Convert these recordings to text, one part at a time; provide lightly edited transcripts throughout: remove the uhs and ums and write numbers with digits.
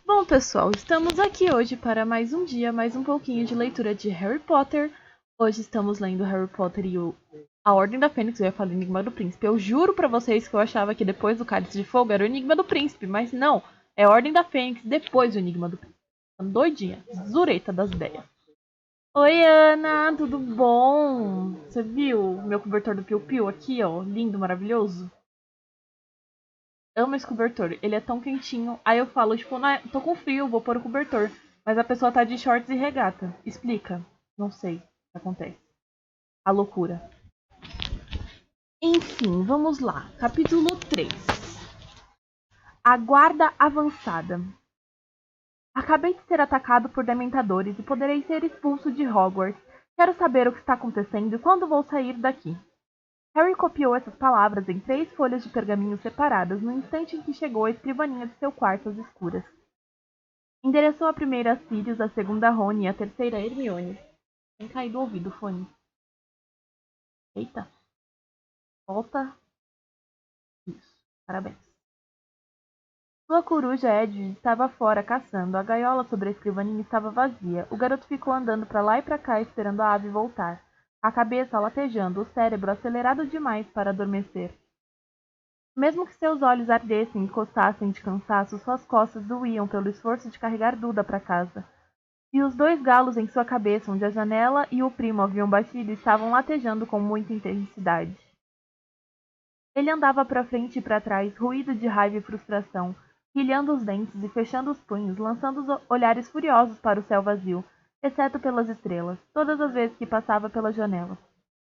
Bom, pessoal, estamos aqui hoje para mais um dia, mais um pouquinho de leitura de Harry Potter. Hoje estamos lendo Harry Potter e A Ordem da Fênix. Eu ia falar Enigma do Príncipe. Eu juro pra vocês que eu achava que depois do Cálice de Fogo era o Enigma do Príncipe, mas não. É a Ordem da Fênix depois do Enigma do Príncipe. Tô doidinha, zureta das ideias. Oi, Ana, tudo bom? Você viu meu cobertor do Piu Piu aqui, ó? Lindo, maravilhoso. Amo esse cobertor. Ele é tão quentinho. Aí eu falo, tipo, não, tô com frio, vou pôr o cobertor. Mas a pessoa tá de shorts e regata. Explica. Não sei o que acontece. A loucura. Enfim, vamos lá. Capítulo 3. A guarda avançada. Acabei de ser atacado por dementadores e poderei ser expulso de Hogwarts. Quero saber o que está acontecendo e quando vou sair daqui. Harry copiou essas palavras em 3 folhas de pergaminho separadas no instante em que chegou à escrivaninha de seu quarto às escuras. Endereçou a primeira a Sirius, a segunda a Rony e a terceira a Hermione. Tem caído o ouvido, fone. Eita. Volta. Isso. Parabéns. Sua coruja Edwin estava fora caçando. A gaiola sobre a escrivaninha estava vazia. O garoto ficou andando para lá e para cá esperando a ave voltar. A cabeça latejando, o cérebro acelerado demais para adormecer. Mesmo que seus olhos ardessem e coçassem de cansaço, suas costas doíam pelo esforço de carregar Duda para casa. E os 2 galos em sua cabeça, onde a janela e o primo haviam batido, estavam latejando com muita intensidade. Ele andava para frente e para trás, ruído de raiva e frustração, rilhando os dentes e fechando os punhos, lançando os olhares furiosos para o céu vazio, exceto pelas estrelas, todas as vezes que passava pela janela.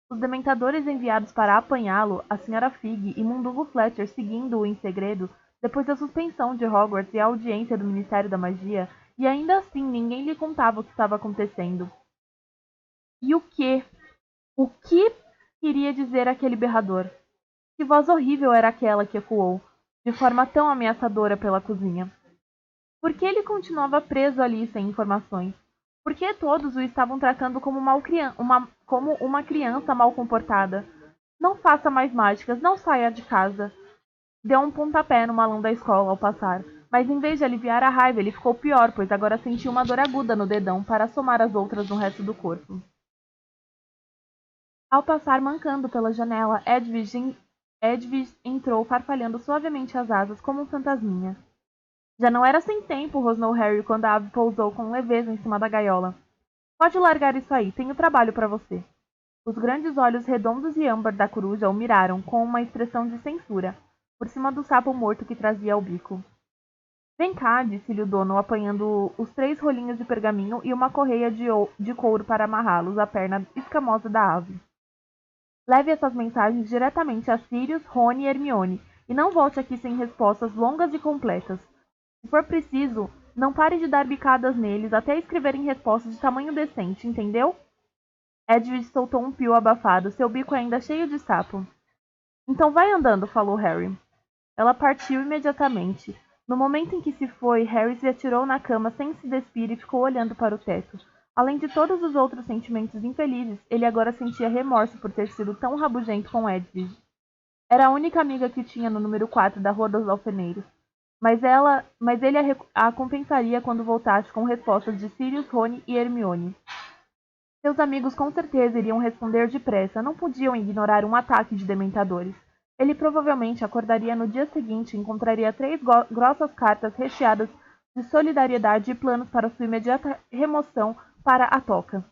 Os dementadores enviados para apanhá-lo, a Sra. Fig e Mundungo Fletcher seguindo-o em segredo, depois da suspensão de Hogwarts e a audiência do Ministério da Magia, e ainda assim ninguém lhe contava o que estava acontecendo. E o que? O que queria dizer aquele berrador? Que voz horrível era aquela que ecoou, de forma tão ameaçadora pela cozinha? Por que ele continuava preso ali sem informações? Por que todos o estavam tratando como uma criança mal comportada? Não faça mais mágicas, não saia de casa. Deu um pontapé no malão da escola ao passar, mas em vez de aliviar a raiva, ele ficou pior, pois agora sentia uma dor aguda no dedão para somar as outras no resto do corpo. Ao passar mancando pela janela, Edwige entrou farfalhando suavemente as asas como um fantasminha. Já não era sem tempo, rosnou Harry quando a ave pousou com leveza em cima da gaiola. Pode largar isso aí, tenho trabalho para você. Os grandes olhos redondos e âmbar da coruja o miraram com uma expressão de censura, por cima do sapo morto que trazia ao bico. Vem cá, disse-lhe o dono, apanhando os 3 rolinhos de pergaminho e uma correia de couro para amarrá-los à perna escamosa da ave. Leve essas mensagens diretamente a Sirius, Rony e Hermione, e não volte aqui sem respostas longas e completas. Se for preciso, não pare de dar bicadas neles até escreverem respostas de tamanho decente, entendeu? Edwige soltou um pio abafado, seu bico ainda cheio de sapo. Então vai andando, falou Harry. Ela partiu imediatamente. No momento em que se foi, Harry se atirou na cama sem se despir e ficou olhando para o teto. Além de todos os outros sentimentos infelizes, ele agora sentia remorso por ter sido tão rabugento com Edwige. Era a única amiga que tinha no número 4 da Rua dos Alfeneiros. Mas ele a compensaria quando voltasse com respostas de Sirius, Rony e Hermione. Seus amigos com certeza iriam responder depressa, não podiam ignorar um ataque de dementadores. Ele provavelmente acordaria no dia seguinte e encontraria 3 grossas cartas recheadas de solidariedade e planos para sua imediata remoção para a toca.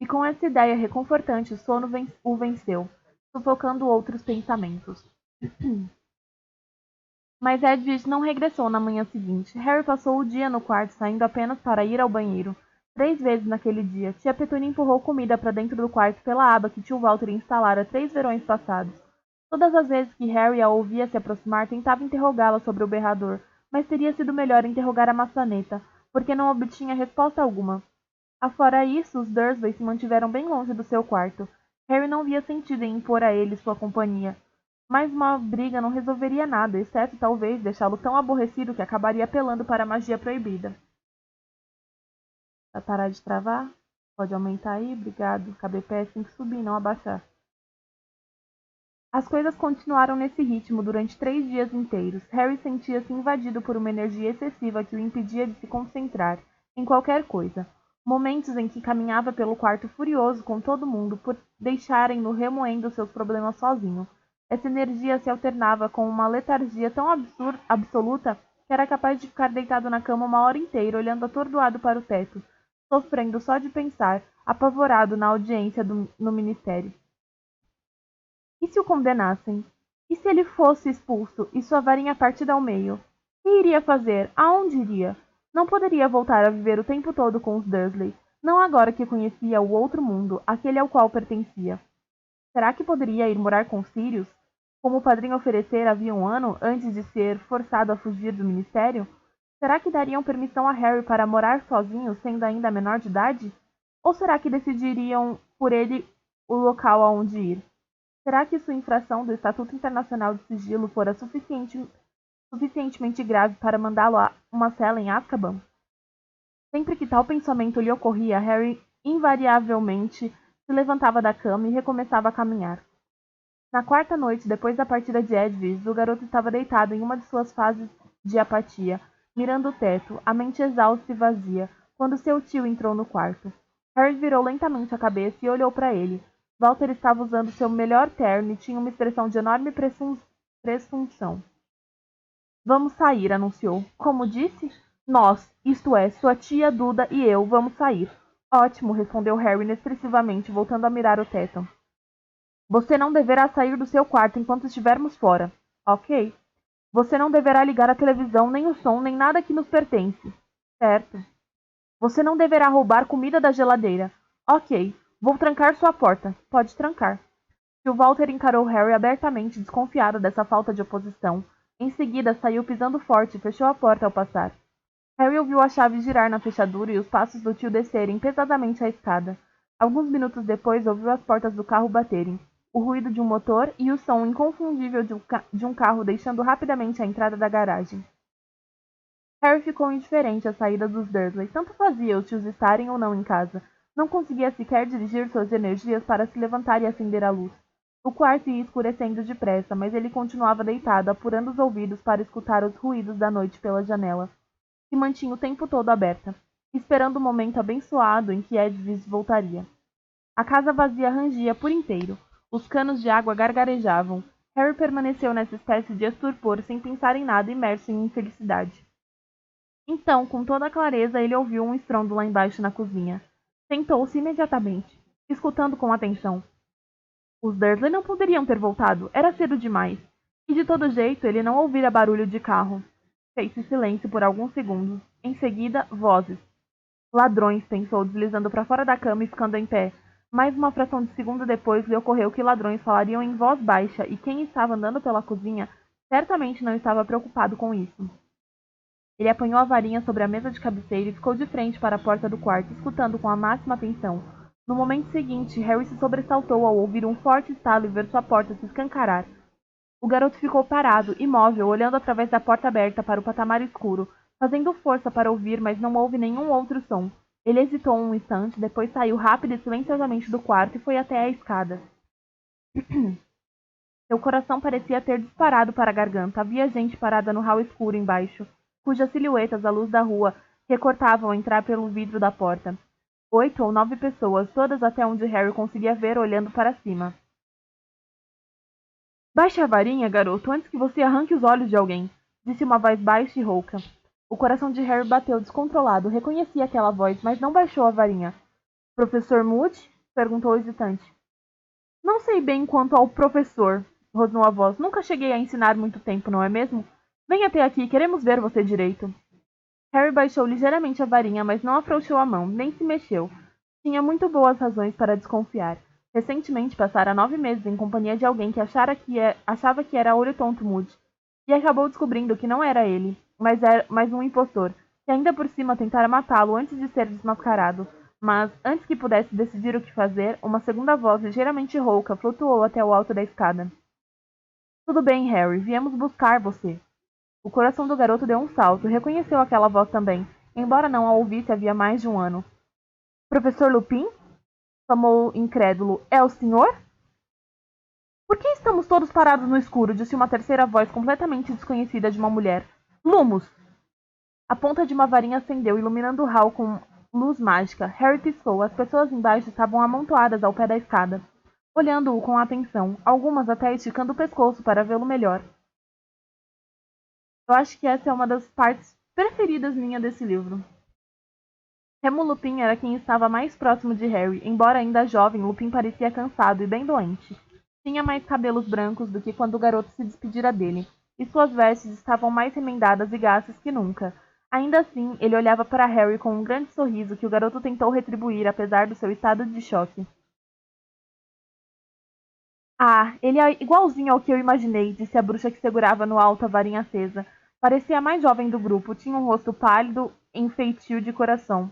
E com essa ideia reconfortante, o sono o venceu, sufocando outros pensamentos. Mas Edwige não regressou na manhã seguinte. Harry passou o dia no quarto, saindo apenas para ir ao banheiro. 3 vezes naquele dia, tia Petunia empurrou comida para dentro do quarto pela aba que tio Walter instalara 3 verões passados. Todas as vezes que Harry a ouvia se aproximar, tentava interrogá-la sobre o berrador, mas teria sido melhor interrogar a maçaneta, porque não obtinha resposta alguma. Afora isso, os Dursley se mantiveram bem longe do seu quarto. Harry não via sentido em impor a eles sua companhia. Mas uma briga não resolveria nada, exceto talvez deixá-lo tão aborrecido que acabaria apelando para a magia proibida. Vai parar de travar? Pode aumentar aí? Obrigado. KBPS tem que subir, não abaixar. As coisas continuaram nesse ritmo durante 3 dias inteiros. Harry sentia-se invadido por uma energia excessiva que o impedia de se concentrar em qualquer coisa. Momentos em que caminhava pelo quarto furioso com todo mundo por deixarem-no remoendo seus problemas sozinho. Essa energia se alternava com uma letargia tão absoluta que era capaz de ficar deitado na cama uma hora inteira, olhando atordoado para o teto, sofrendo só de pensar, apavorado na audiência no ministério. E se o condenassem? E se ele fosse expulso e sua varinha partida ao meio? Que iria fazer? Aonde iria? Não poderia voltar a viver o tempo todo com os Dursley, não agora que conhecia o outro mundo, aquele ao qual pertencia. Será que poderia ir morar com Sirius, como o padrinho oferecera havia um ano, antes de ser forçado a fugir do ministério? Será que dariam permissão a Harry para morar sozinho, sendo ainda menor de idade? Ou será que decidiriam por ele o local aonde ir? Será que sua infração do Estatuto Internacional de Sigilo fora suficientemente grave para mandá-lo a uma cela em Azkaban? Sempre que tal pensamento lhe ocorria, Harry invariavelmente se levantava da cama e recomeçava a caminhar. Na quarta noite, depois da partida de Edwige, o garoto estava deitado em uma de suas fases de apatia, mirando o teto, a mente exausta e vazia, quando seu tio entrou no quarto. Harry virou lentamente a cabeça e olhou para ele. Walter estava usando seu melhor terno e tinha uma expressão de enorme presunção. Vamos sair, anunciou. Como disse? Nós, isto é, sua tia, Duda e eu, vamos sair. Ótimo, respondeu Harry inexpressivamente, voltando a mirar o teto. Você não deverá sair do seu quarto enquanto estivermos fora. Ok? Você não deverá ligar a televisão, nem o som, nem nada que nos pertence. Certo. Você não deverá roubar comida da geladeira. Ok. Vou trancar sua porta. Pode trancar. Tio Walter encarou Harry abertamente, desconfiado dessa falta de oposição. Em seguida, saiu pisando forte e fechou a porta ao passar. Harry ouviu a chave girar na fechadura e os passos do tio descerem pesadamente a escada. Alguns minutos depois, ouviu as portas do carro baterem, o ruído de um motor e o som inconfundível de um carro deixando rapidamente a entrada da garagem. Harry ficou indiferente à saída dos Dursley. Tanto fazia os tios estarem ou não em casa. Não conseguia sequer dirigir suas energias para se levantar e acender a luz. O quarto ia escurecendo depressa, mas ele continuava deitado, apurando os ouvidos para escutar os ruídos da noite pela janela, que mantinha o tempo todo aberta, esperando o momento abençoado em que Edwige voltaria. A casa vazia rangia por inteiro. Os canos de água gargarejavam. Harry permaneceu nessa espécie de estupor, sem pensar em nada, imerso em infelicidade. Então, com toda a clareza, ele ouviu um estrondo lá embaixo na cozinha. Sentou-se imediatamente, escutando com atenção. Os Dursley não poderiam ter voltado, era cedo demais. E de todo jeito, ele não ouvira barulho de carro. Fez-se silêncio por alguns segundos. Em seguida, vozes. Ladrões, pensou, deslizando para fora da cama e ficando em pé. Mais uma fração de segundo depois lhe ocorreu que ladrões falariam em voz baixa e quem estava andando pela cozinha certamente não estava preocupado com isso. Ele apanhou a varinha sobre a mesa de cabeceira e ficou de frente para a porta do quarto, escutando com a máxima atenção. No momento seguinte, Harry se sobressaltou ao ouvir um forte estalo e ver sua porta se escancarar. O garoto ficou parado, imóvel, olhando através da porta aberta para o patamar escuro, fazendo força para ouvir, mas não houve nenhum outro som. Ele hesitou um instante, depois saiu rápido e silenciosamente do quarto e foi até a escada. Seu coração parecia ter disparado para a garganta. Havia gente parada no hall escuro embaixo, cujas silhuetas à luz da rua recortavam ao entrar pelo vidro da porta. 8 ou 9 pessoas, todas até onde Harry conseguia ver olhando para cima. Baixe a varinha, garoto, antes que você arranque os olhos de alguém, disse uma voz baixa e rouca. O coração de Harry bateu descontrolado. Reconhecia aquela voz, mas não baixou a varinha. Professor Moody? Perguntou hesitante. Não sei bem quanto ao professor, rosnou a voz. Nunca cheguei a ensinar muito tempo, não é mesmo? Venha até aqui, queremos ver você direito. Harry baixou ligeiramente a varinha, mas não afrouxou a mão, nem se mexeu. Tinha muito boas razões para desconfiar. Recentemente passara 9 meses em companhia de alguém que achava que era Olho Tonto Moody, e acabou descobrindo que não era ele, mas um impostor, que ainda por cima tentara matá-lo antes de ser desmascarado. Mas, antes que pudesse decidir o que fazer, uma segunda voz ligeiramente rouca flutuou até o alto da escada. Tudo bem, Harry, viemos buscar você. O coração do garoto deu um salto, reconheceu aquela voz também, embora não a ouvisse havia mais de um ano. Professor Lupin? Clamou incrédulo. É o senhor? Por que estamos todos parados no escuro? Disse uma terceira voz completamente desconhecida de uma mulher. Lumos! A ponta de uma varinha acendeu, iluminando o hall com luz mágica. Harry piscou. As pessoas embaixo estavam amontoadas ao pé da escada, olhando-o com atenção, algumas até esticando o pescoço para vê-lo melhor. Eu acho que essa é uma das partes preferidas minha desse livro. Remo Lupin era quem estava mais próximo de Harry. Embora ainda jovem, Lupin parecia cansado e bem doente. Tinha mais cabelos brancos do que quando o garoto se despedira dele, e suas vestes estavam mais remendadas e gastas que nunca. Ainda assim, ele olhava para Harry com um grande sorriso que o garoto tentou retribuir, apesar do seu estado de choque. Ah, ele é igualzinho ao que eu imaginei, disse a bruxa que segurava no alto a varinha acesa. Parecia a mais jovem do grupo, tinha um rosto pálido em feitio de coração,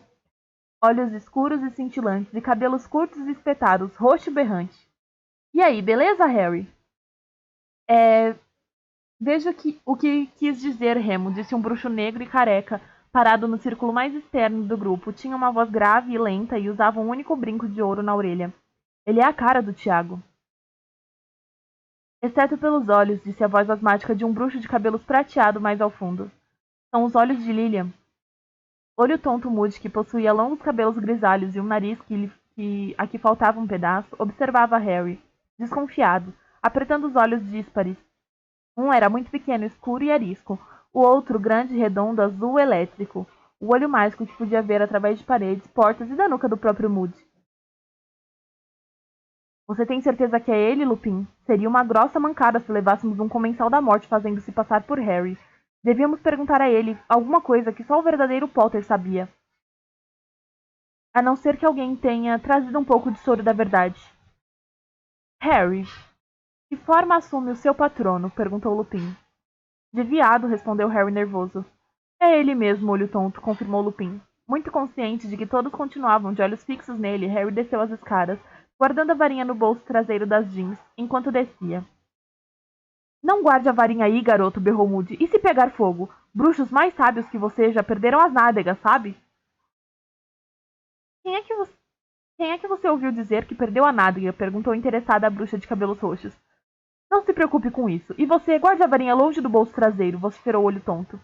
olhos escuros e cintilantes, e cabelos curtos e espetados, roxo e berrante. E aí, beleza, Harry? Veja o que quis dizer, Remo, disse um bruxo negro e careca, parado no círculo mais externo do grupo. Tinha uma voz grave e lenta e usava um único brinco de ouro na orelha. Ele é a cara do Tiago. Exceto pelos olhos, disse a voz asmática de um bruxo de cabelos prateado mais ao fundo. São os olhos de Lilian. Olho tonto Moody, que possuía longos cabelos grisalhos e um nariz a que faltava um pedaço, observava Harry, desconfiado, apertando os olhos díspares. Um era muito pequeno, escuro e arisco, o outro grande, redondo, azul elétrico, o olho mágico que podia ver através de paredes, portas e da nuca do próprio Moody. Você tem certeza que é ele, Lupin? Seria uma grossa mancada se levássemos um comensal da morte fazendo-se passar por Harry. Devíamos perguntar a ele alguma coisa que só o verdadeiro Potter sabia. A não ser que alguém tenha trazido um pouco de soro da verdade. Harry, que forma assume o seu patrono? Perguntou Lupin. De viado, respondeu Harry nervoso. É ele mesmo, olho tonto, confirmou Lupin. Muito consciente de que todos continuavam de olhos fixos nele, Harry desceu as escadas, guardando a varinha no bolso traseiro das jeans, enquanto descia. Não guarde a varinha aí, garoto, berrou Moody. E se pegar fogo? Bruxos mais sábios que você já perderam as nádegas, sabe? Quem é que você... Quem é que você ouviu dizer que perdeu a nádega? Perguntou interessada a bruxa de cabelos roxos. Não se preocupe com isso. E você, guarde a varinha longe do bolso traseiro, vociferou o olho tonto.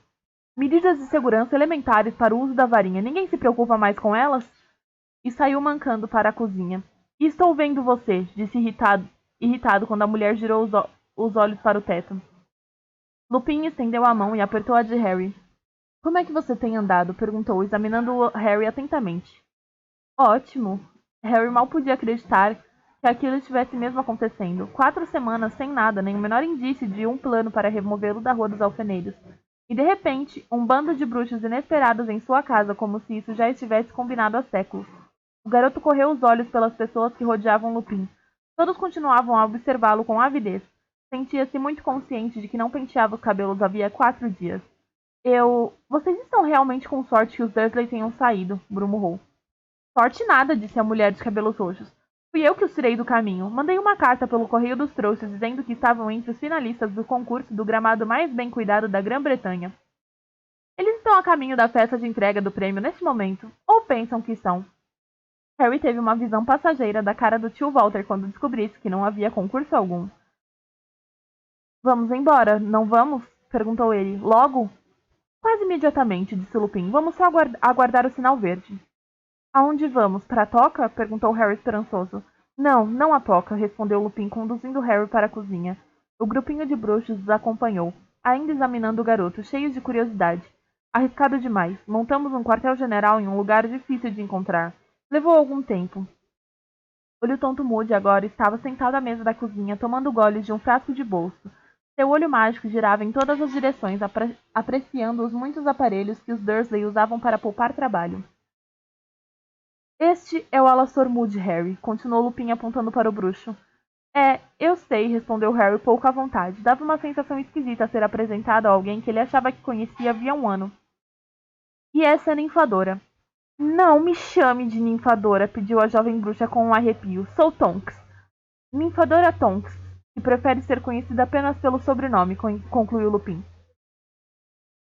Medidas de segurança elementares para o uso da varinha. Ninguém se preocupa mais com elas? E saiu mancando para a cozinha. Estou vendo você, disse irritado quando a mulher girou os olhos para o teto. Lupin estendeu a mão e apertou a de Harry. Como é que você tem andado? Perguntou, examinando Harry atentamente. Ótimo. Harry mal podia acreditar que aquilo estivesse mesmo acontecendo. 4 semanas sem nada, nem o menor indício de um plano para removê-lo da Rua dos Alfeneiros. E de repente, um bando de bruxos inesperados em sua casa, como se isso já estivesse combinado há séculos. O garoto correu os olhos pelas pessoas que rodeavam Lupin. Todos continuavam a observá-lo com avidez. Sentia-se muito consciente de que não penteava os cabelos havia 4 dias. Vocês estão realmente com sorte que os Dursley tenham saído, murmurou. Sorte nada, disse a mulher de cabelos roxos. Fui eu que os tirei do caminho. Mandei uma carta pelo correio dos trouxas dizendo que estavam entre os finalistas do concurso do gramado mais bem cuidado da Grã-Bretanha. Eles estão a caminho da festa de entrega do prêmio neste momento, ou pensam que estão. Harry teve uma visão passageira da cara do tio Walter quando descobrisse que não havia concurso algum. Vamos embora, não vamos? Perguntou ele. Logo? Quase imediatamente, disse Lupin. Vamos só aguardar o sinal verde. Aonde vamos? Para a toca? Perguntou Harry esperançoso. Não, não a toca, respondeu Lupin, conduzindo Harry para a cozinha. O grupinho de bruxos os acompanhou, ainda examinando o garoto, cheios de curiosidade. Arriscado demais. Montamos um quartel-general em um lugar difícil de encontrar. Levou algum tempo. Olho tonto Moody agora estava sentado à mesa da cozinha, tomando goles de um frasco de bolso. Seu olho mágico girava em todas as direções, apreciando os muitos aparelhos que os Dursley usavam para poupar trabalho. Este é o Alastor Moody, Harry, continuou Lupin apontando para o bruxo. Eu sei, respondeu Harry pouco à vontade. Dava uma sensação esquisita a ser apresentado a alguém que ele achava que conhecia havia um ano. E essa é a ninfadora. Não me chame de ninfadora, pediu a jovem bruxa com um arrepio. Sou Tonks. Ninfadora Tonks, que prefere ser conhecida apenas pelo sobrenome, concluiu Lupin.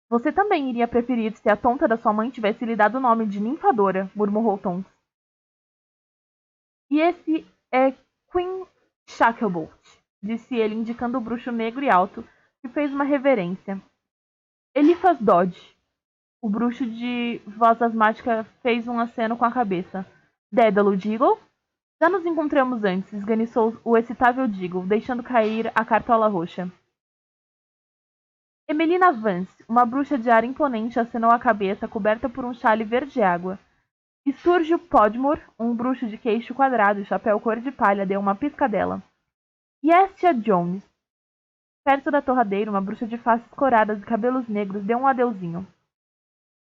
Você também iria preferir se a tonta da sua mãe tivesse lhe dado o nome de ninfadora, murmurou Tonks. E esse é Queen Shacklebolt. disse ele, indicando o bruxo negro e alto, que fez uma reverência. Eliphas Dodge. O bruxo de voz asmática fez um aceno com a cabeça. Dédalo Diggle? Já nos encontramos antes, esganiçou o excitável Diggle, deixando cair a cartola roxa. Emelina Vance, uma bruxa de ar imponente, acenou a cabeça, coberta por um chale verde-água. Sturgio Podmore, um bruxo de queixo quadrado e chapéu cor de palha, deu uma piscadela. Yestia Jones, perto da torradeira, uma bruxa de faces coradas e cabelos negros, deu um adeuzinho.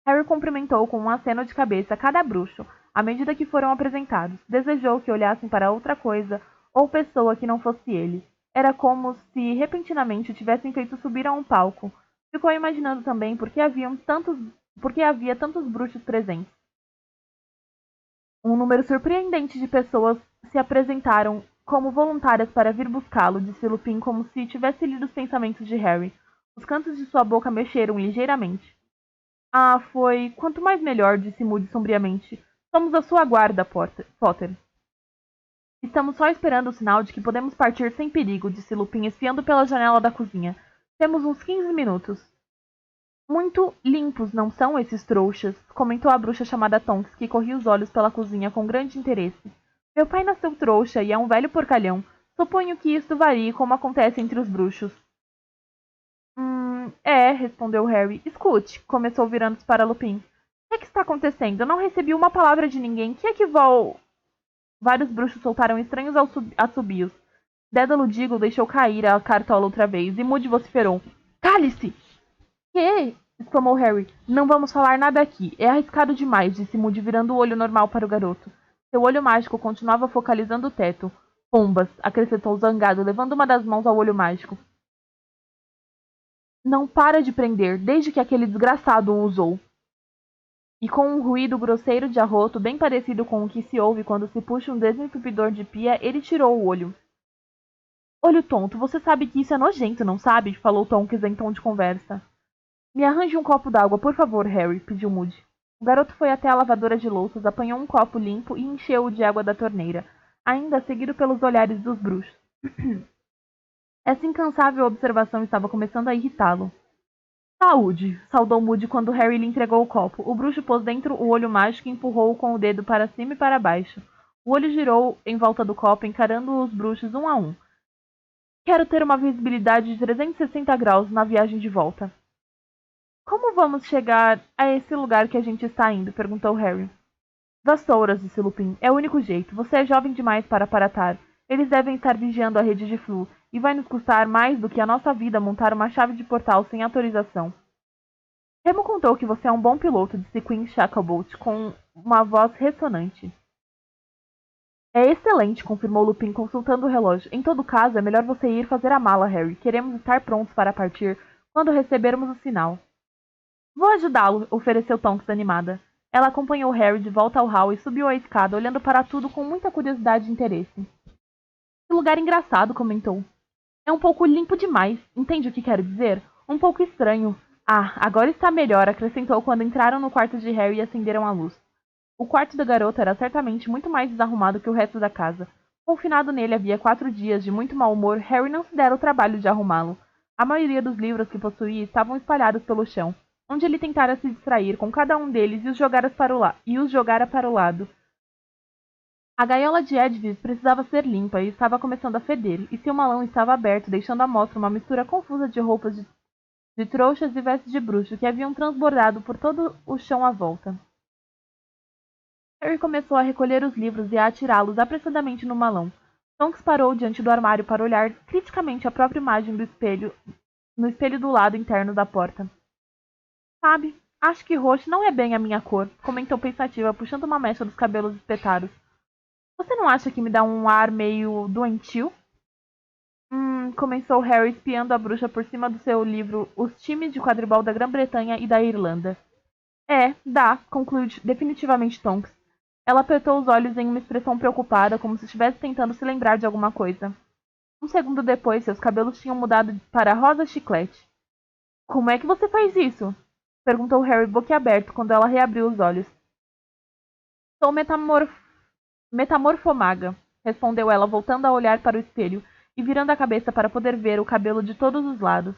Harry cumprimentou com um aceno de cabeça cada bruxo, à medida que foram apresentados. Desejou que olhassem para outra coisa ou pessoa que não fosse ele. Era como se repentinamente tivessem feito subir a um palco. Ficou imaginando também por que havia tantos bruxos presentes. Um número surpreendente de pessoas se apresentaram como voluntárias para vir buscá-lo, disse Lupin como se tivesse lido os pensamentos de Harry. Os cantos de sua boca mexeram ligeiramente. Ah, foi. Quanto mais melhor, disse Moody sombriamente. Somos a sua guarda, Potter. Estamos só esperando o sinal de que podemos partir sem perigo, disse Lupin, espiando pela janela da cozinha. Temos uns 15 minutos. Muito limpos, não são esses trouxas? Comentou a bruxa chamada Tonks, que corria os olhos pela cozinha com grande interesse. Meu pai nasceu trouxa e é um velho porcalhão. Suponho que isto varie como acontece entre os bruxos. Respondeu Harry. Escute, começou virando-se para Lupin. O que está acontecendo? Eu não recebi uma palavra de ninguém. Que é que vou... Vários bruxos soltaram estranhos assobios. Dédalo Diggle deixou cair a cartola outra vez e Moody vociferou. Cale-se! Que? Exclamou Harry. Não vamos falar nada aqui. É arriscado demais, disse Moody, virando o olho normal para o garoto. Seu olho mágico continuava focalizando o teto. Pombas, acrescentou zangado, levando uma das mãos ao olho mágico. Não para de prender, desde que aquele desgraçado o usou. E com um ruído grosseiro de arroto, bem parecido com o que se ouve quando se puxa um desentupidor de pia, ele tirou o olho. Olho tonto, você sabe que isso é nojento, não sabe? Falou Tonks em tom de conversa. Me arranje um copo d'água, por favor, Harry, pediu Moody. O garoto foi até a lavadora de louças, apanhou um copo limpo e encheu-o de água da torneira, ainda seguido pelos olhares dos bruxos. Essa incansável observação estava começando a irritá-lo. Saúde! Saudou Moody quando Harry lhe entregou o copo. O bruxo pôs dentro o olho mágico e empurrou-o com o dedo para cima e para baixo. O olho girou em volta do copo, encarando os bruxos um a um. Quero ter uma visibilidade de 360 graus na viagem de volta. Como vamos chegar a esse lugar que a gente está indo? Perguntou Harry. Vassouras, disse Lupin. É o único jeito. Você é jovem demais para aparatar. Eles devem estar vigiando a rede de flu, e vai nos custar mais do que a nossa vida montar uma chave de portal sem autorização. Remo contou que você é um bom piloto, disse Queen Shacklebolt, com uma voz ressonante. É excelente, confirmou Lupin, consultando o relógio. Em todo caso, é melhor você ir fazer a mala, Harry. Queremos estar prontos para partir quando recebermos o sinal. Vou ajudá-lo, ofereceu Tonks animada. Ela acompanhou Harry de volta ao hall e subiu a escada, olhando para tudo com muita curiosidade e interesse. Que lugar engraçado, comentou. É um pouco limpo demais, entende o que quero dizer? Um pouco estranho. Ah, agora está melhor, acrescentou quando entraram no quarto de Harry e acenderam a luz. O quarto da garota era certamente muito mais desarrumado que o resto da casa. Confinado nele havia 4 dias de muito mau humor, Harry não se dera o trabalho de arrumá-lo. A maioria dos livros que possuía estavam espalhados pelo chão, onde ele tentara se distrair com cada um deles e os jogara para o lado. A gaiola de Edvis precisava ser limpa e estava começando a feder, e seu malão estava aberto, deixando à mostra uma mistura confusa de roupas de trouxas e vestes de bruxo que haviam transbordado por todo o chão à volta. Harry começou a recolher os livros e a atirá-los apressadamente no malão. Tonks parou diante do armário para olhar criticamente a própria imagem no espelho do lado interno da porta. Sabe, acho que roxo não é bem a minha cor, comentou pensativa, puxando uma mecha dos cabelos espetados. Você não acha que me dá um ar meio doentio? Começou Harry espiando a bruxa por cima do seu livro Os Times de Quadribol da Grã-Bretanha e da Irlanda. Dá, concluiu definitivamente Tonks. Ela apertou os olhos em uma expressão preocupada, como se estivesse tentando se lembrar de alguma coisa. Um segundo depois, seus cabelos tinham mudado para rosa chiclete. Como é que você faz isso? Perguntou Harry boquiaberto quando ela reabriu os olhos. Sou metamorfomaga, respondeu ela, voltando a olhar para o espelho. e virando a cabeça para poder ver o cabelo de todos os lados.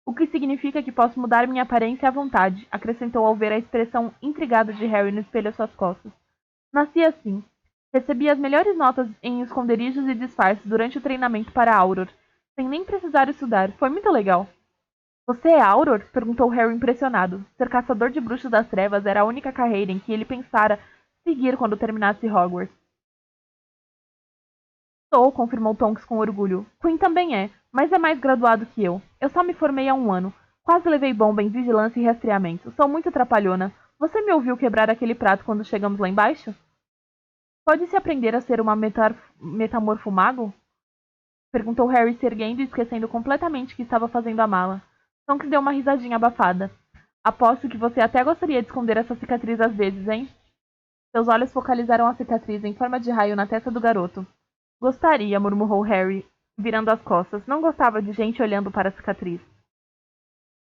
O que significa que posso mudar minha aparência à vontade, acrescentou ao ver a expressão intrigada de Harry no espelho às suas costas. Nasci assim. Recebi as melhores notas em esconderijos e disfarces durante o treinamento para Auror, sem nem precisar estudar. Foi muito legal. Você é Auror? Perguntou Harry impressionado. Ser caçador de bruxos das trevas era a única carreira em que ele pensara seguir quando terminasse Hogwarts. Sou, confirmou Tonks com orgulho. Queen também é, mas é mais graduado que eu. Eu só me formei há um ano. Quase levei bomba em vigilância e rastreamento. Sou muito trapalhona. Você me ouviu quebrar aquele prato quando chegamos lá embaixo? Pode-se aprender a ser uma metamorfomago? Perguntou Harry se erguendo e esquecendo completamente que estava fazendo a mala. Tonks deu uma risadinha abafada. Aposto que você até gostaria de esconder essa cicatriz às vezes, hein? Seus olhos focalizaram a cicatriz em forma de raio na testa do garoto. Gostaria, murmurou Harry, virando as costas. Não gostava de gente olhando para a cicatriz.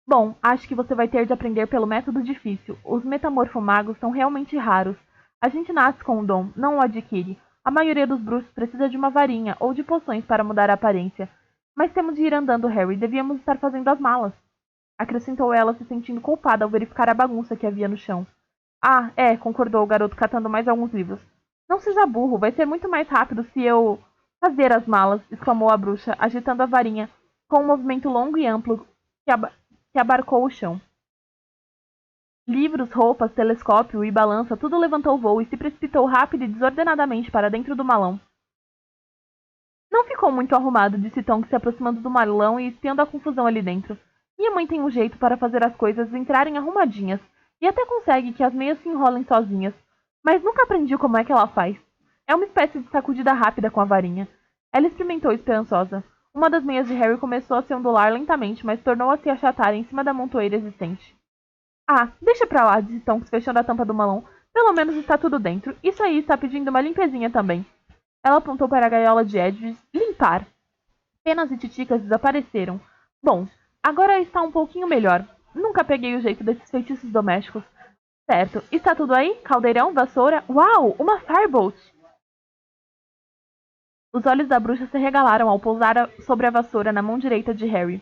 Bom, acho que você vai ter de aprender pelo método difícil. Os metamorfomagos são realmente raros. A gente nasce com o dom, não o adquire. A maioria dos bruxos precisa de uma varinha ou de poções para mudar a aparência. Mas temos de ir andando, Harry. Devíamos estar fazendo as malas. Acrescentou ela, se sentindo culpada ao verificar a bagunça que havia no chão. Ah, é, concordou o garoto, catando mais alguns livros. Não seja burro, vai ser muito mais rápido se eu fazer as malas, exclamou a bruxa, agitando a varinha com um movimento longo e amplo que abarcou o chão. Livros, roupas, telescópio e balança, tudo levantou voo e se precipitou rápido e desordenadamente para dentro do malão. Não ficou muito arrumado, disse Tonks, se aproximando do malão e espiando a confusão ali dentro. Minha mãe tem um jeito para fazer as coisas entrarem arrumadinhas, e até consegue que as meias se enrolem sozinhas, mas nunca aprendi como é que ela faz. É uma espécie de sacudida rápida com a varinha. Ela experimentou esperançosa. Uma das meias de Harry começou a se ondular lentamente, mas tornou a se achatar em cima da montoeira existente. Ah, deixa pra lá, disse Tonks, fechando a tampa do malão. Pelo menos está tudo dentro. Isso aí está pedindo uma limpezinha também. Ela apontou para a gaiola de Edwin. Limpar. Penas e titicas desapareceram. Bom, agora está um pouquinho melhor. Nunca peguei o jeito desses feitiços domésticos. Certo. Está tudo aí? Caldeirão, vassoura? Uau! Uma Firebolt! Os olhos da bruxa se regalaram ao pousar sobre a vassoura na mão direita de Harry.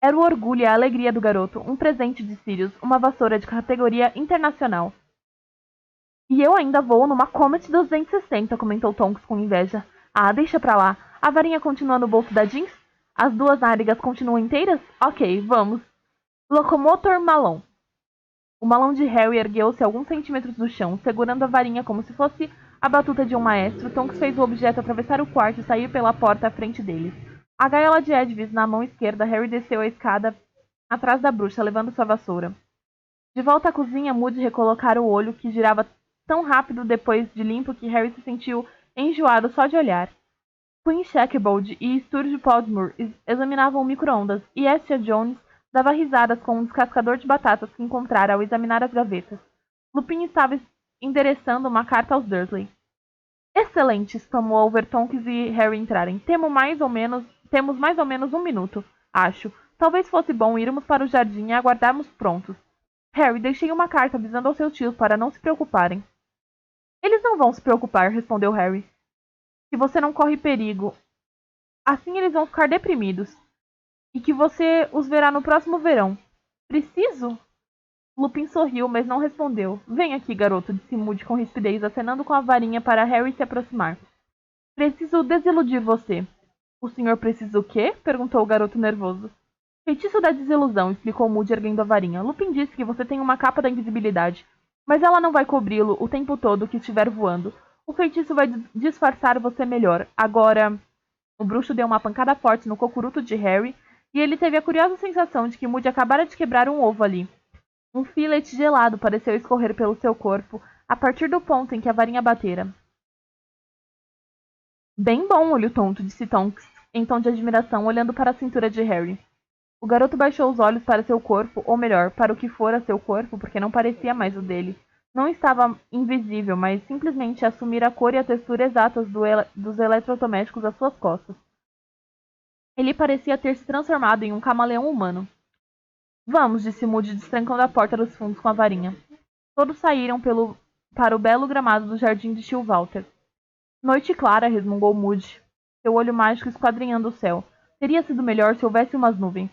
Era o orgulho e a alegria do garoto, um presente de Sirius, uma vassoura de categoria internacional. E eu ainda vou numa Comet 260, comentou Tonks com inveja. Ah, deixa pra lá. A varinha continua no bolso da jeans? As duas nádegas continuam inteiras? Ok, vamos. Locomotor Malão. O malão de Harry ergueu-se alguns centímetros do chão, segurando a varinha como se fosse a batuta de um maestro. Tonks fez o objeto atravessar o quarto e sair pela porta à frente deles. A gaiola de Edwin na mão esquerda, Harry desceu a escada atrás da bruxa, levando sua vassoura. De volta à cozinha, Moody recolocara o olho, que girava tão rápido depois de limpo que Harry se sentiu enjoado só de olhar. Queen Shacklebolt e Sturge Podmore examinavam o micro-ondas, e Estia Jones dava risadas com um descascador de batatas que encontrara ao examinar as gavetas. Lupin estava endereçando uma carta aos Dursley. Excelente! Exclamou ao ver Tonks e Harry entrarem. Temos mais ou menos um minuto, acho. Talvez fosse bom irmos para o jardim e aguardarmos prontos. Harry, deixei uma carta avisando aos seus tios para não se preocuparem. Eles não vão se preocupar, respondeu Harry. Se você não corre perigo. Assim eles vão ficar deprimidos. E que você os verá no próximo verão. Preciso? Lupin sorriu, mas não respondeu. Vem aqui, garoto, disse Moody com rispidez, acenando com a varinha para Harry se aproximar. Preciso desiludir você. O senhor precisa o quê? Perguntou o garoto nervoso. Feitiço da desilusão, explicou Moody erguendo a varinha. Lupin disse que você tem uma capa da invisibilidade, mas ela não vai cobri-lo o tempo todo que estiver voando. O feitiço vai disfarçar você melhor. Agora... O bruxo deu uma pancada forte no cocuruto de Harry, e ele teve a curiosa sensação de que Moody acabara de quebrar um ovo ali. Um filete gelado pareceu escorrer pelo seu corpo, a partir do ponto em que a varinha batera. Bem bom, olho tonto, disse Tonks, em tom de admiração, olhando para a cintura de Harry. O garoto baixou os olhos para seu corpo, ou melhor, para o que fora seu corpo, porque não parecia mais o dele. Não estava invisível, mas simplesmente assumira a cor e a textura exatas dos eletrodomésticos às suas costas. Ele parecia ter se transformado em um camaleão humano. Vamos, disse Moody, destrancando a porta dos fundos com a varinha. Todos saíram para o belo gramado do jardim de Tio Walter. Noite clara, resmungou Moody. seu olho mágico esquadrinhando o céu. Teria sido melhor se houvesse umas nuvens.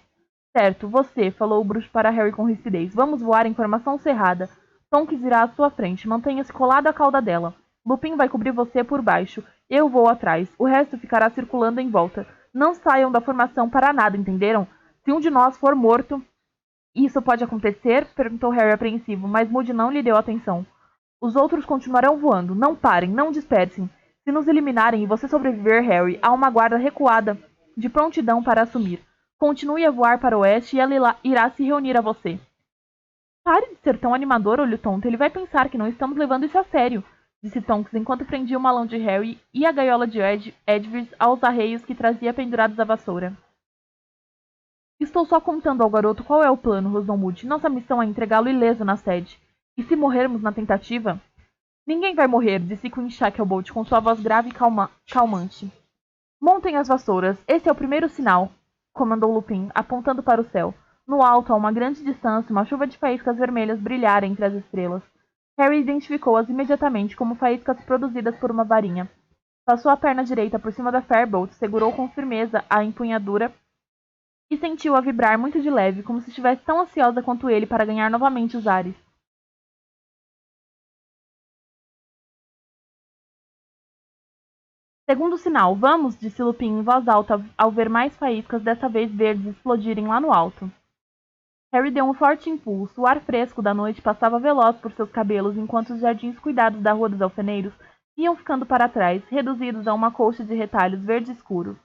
Certo, você, falou o bruxo para Harry com rispidez. Vamos voar em formação cerrada. Tonks irá à sua frente. Mantenha-se colado à cauda dela. Lupin vai cobrir você por baixo. Eu vou atrás. O resto ficará circulando em volta. Não saiam da formação para nada, entenderam? Se um de nós for morto... Isso pode acontecer? Perguntou Harry apreensivo, mas Moody não lhe deu atenção. Os outros continuarão voando. Não parem, não dispersem. Se nos eliminarem e você sobreviver, Harry, há uma guarda recuada de prontidão para assumir. Continue a voar para o oeste e ela irá se reunir a você. Pare de ser tão animador, olho tonto. Ele vai pensar que não estamos levando isso a sério, disse Tonks enquanto prendia o malão de Harry e a gaiola de Edward aos arreios que trazia pendurados à vassoura. Estou só contando ao garoto qual é o plano, rosnou Moody. Nossa missão é entregá-lo ileso na sede. E se morrermos na tentativa? Ninguém vai morrer, disse Queen Shacklebolt com sua voz grave e calmante. Montem as vassouras. Esse é o primeiro sinal, comandou Lupin, apontando para o céu. No alto, a uma grande distância, uma chuva de faíscas vermelhas brilhara entre as estrelas. Harry identificou-as imediatamente como faíscas produzidas por uma varinha. Passou a perna direita por cima da Firebolt, segurou com firmeza a empunhadura e sentiu-a vibrar muito de leve, como se estivesse tão ansiosa quanto ele para ganhar novamente os ares. Segundo sinal, vamos, disse Lupin em voz alta ao ver mais faíscas, dessa vez verdes, explodirem lá no alto. Harry deu um forte impulso. O ar fresco da noite passava veloz por seus cabelos, enquanto os jardins cuidados da Rua dos Alfeneiros iam ficando para trás, reduzidos a uma colcha de retalhos verde escuro.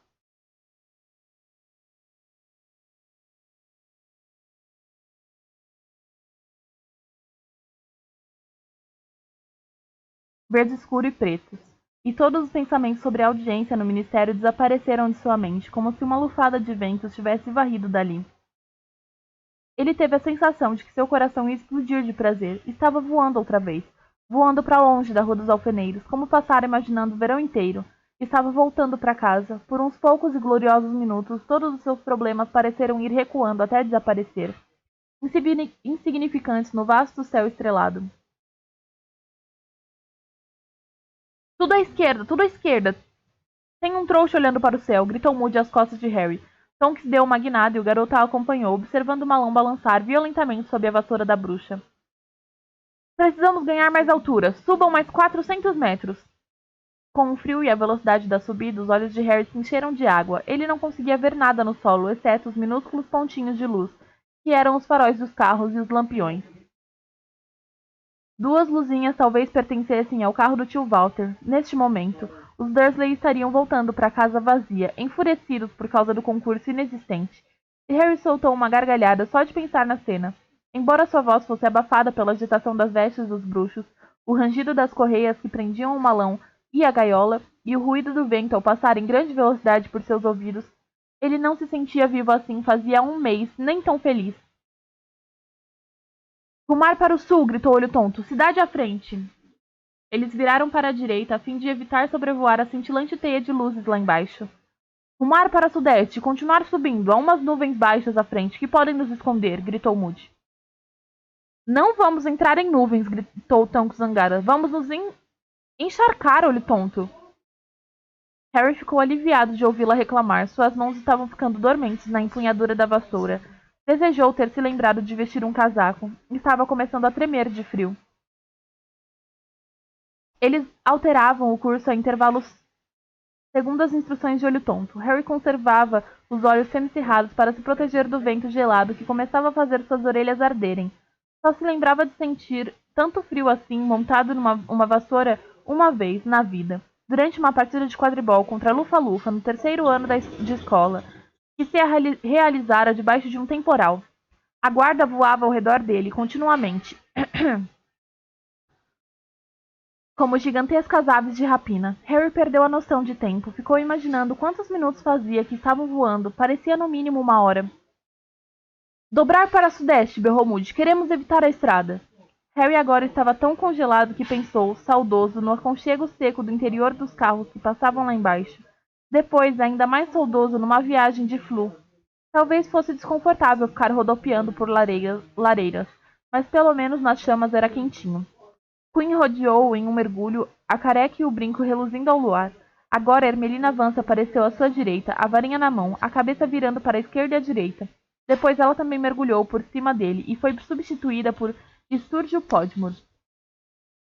Verde escuro e pretos. E todos os pensamentos sobre a audiência no ministério desapareceram de sua mente, como se uma lufada de ventos tivesse varrido dali. Ele teve a sensação de que seu coração ia explodir de prazer. Estava voando outra vez. Voando para longe da Rua dos Alfeneiros, como passara imaginando o verão inteiro. Estava voltando para casa. Por uns poucos e gloriosos minutos, todos os seus problemas pareceram ir recuando até desaparecer, insignificantes no vasto céu estrelado. Tudo à esquerda, tudo à esquerda! Tem um trouxa olhando para o céu, gritou Moody às costas de Harry. Tonks deu uma guinada e o garoto a acompanhou, observando o malão balançar violentamente sob a vassoura da bruxa. Precisamos ganhar mais altura. Subam mais 400 metros. Com o frio e a velocidade da subida, os olhos de Harry se encheram de água. Ele não conseguia ver nada no solo, exceto os minúsculos pontinhos de luz, que eram os faróis dos carros e os lampiões. Duas luzinhas talvez pertencessem ao carro do tio Walter. Neste momento, os Dursley estariam voltando para a casa vazia, enfurecidos por causa do concurso inexistente. E Harry soltou uma gargalhada só de pensar na cena. Embora sua voz fosse abafada pela agitação das vestes dos bruxos, o rangido das correias que prendiam o malão e a gaiola, e o ruído do vento ao passar em grande velocidade por seus ouvidos, ele não se sentia vivo assim fazia um mês, nem tão feliz. Rumar para o sul, gritou Olho Tonto. Cidade à frente. Eles viraram para a direita a fim de evitar sobrevoar a cintilante teia de luzes lá embaixo. Rumar para sudeste, continuar subindo. Há umas nuvens baixas à frente que podem nos esconder, gritou Moody. Não vamos entrar em nuvens, gritou Tonks zangada. Vamos nos encharcar, Olho Tonto. Harry ficou aliviado de ouvi-la reclamar. Suas mãos estavam ficando dormentes na empunhadura da vassoura. Desejou ter se lembrado de vestir um casaco. Estava começando a tremer de frio. Eles alteravam o curso a intervalos segundo as instruções de Olho Tonto. Harry conservava os olhos semicerrados para se proteger do vento gelado que começava a fazer suas orelhas arderem. Só se lembrava de sentir tanto frio assim, montado numa vassoura, uma vez na vida, durante uma partida de quadribol contra Lufa-Lufa, no terceiro ano de escola, que se realizara debaixo de um temporal. A guarda voava ao redor dele continuamente, como gigantescas aves de rapina. Harry perdeu a noção de tempo. Ficou imaginando quantos minutos fazia que estavam voando. Parecia no mínimo uma hora. Dobrar para sudeste, berrou Moody. Queremos evitar a estrada. Harry agora estava tão congelado que pensou, saudoso, no aconchego seco do interior dos carros que passavam lá embaixo. Depois, ainda mais saudoso, numa viagem de flu. Talvez fosse desconfortável ficar rodopiando por lareiras, mas pelo menos nas chamas era quentinho. Queen rodeou em um mergulho, a careca e o brinco reluzindo ao luar. Agora Ermelina Vance apareceu à sua direita, a varinha na mão, a cabeça virando para a esquerda e a direita. Depois ela também mergulhou por cima dele e foi substituída por Sturgio Podmore.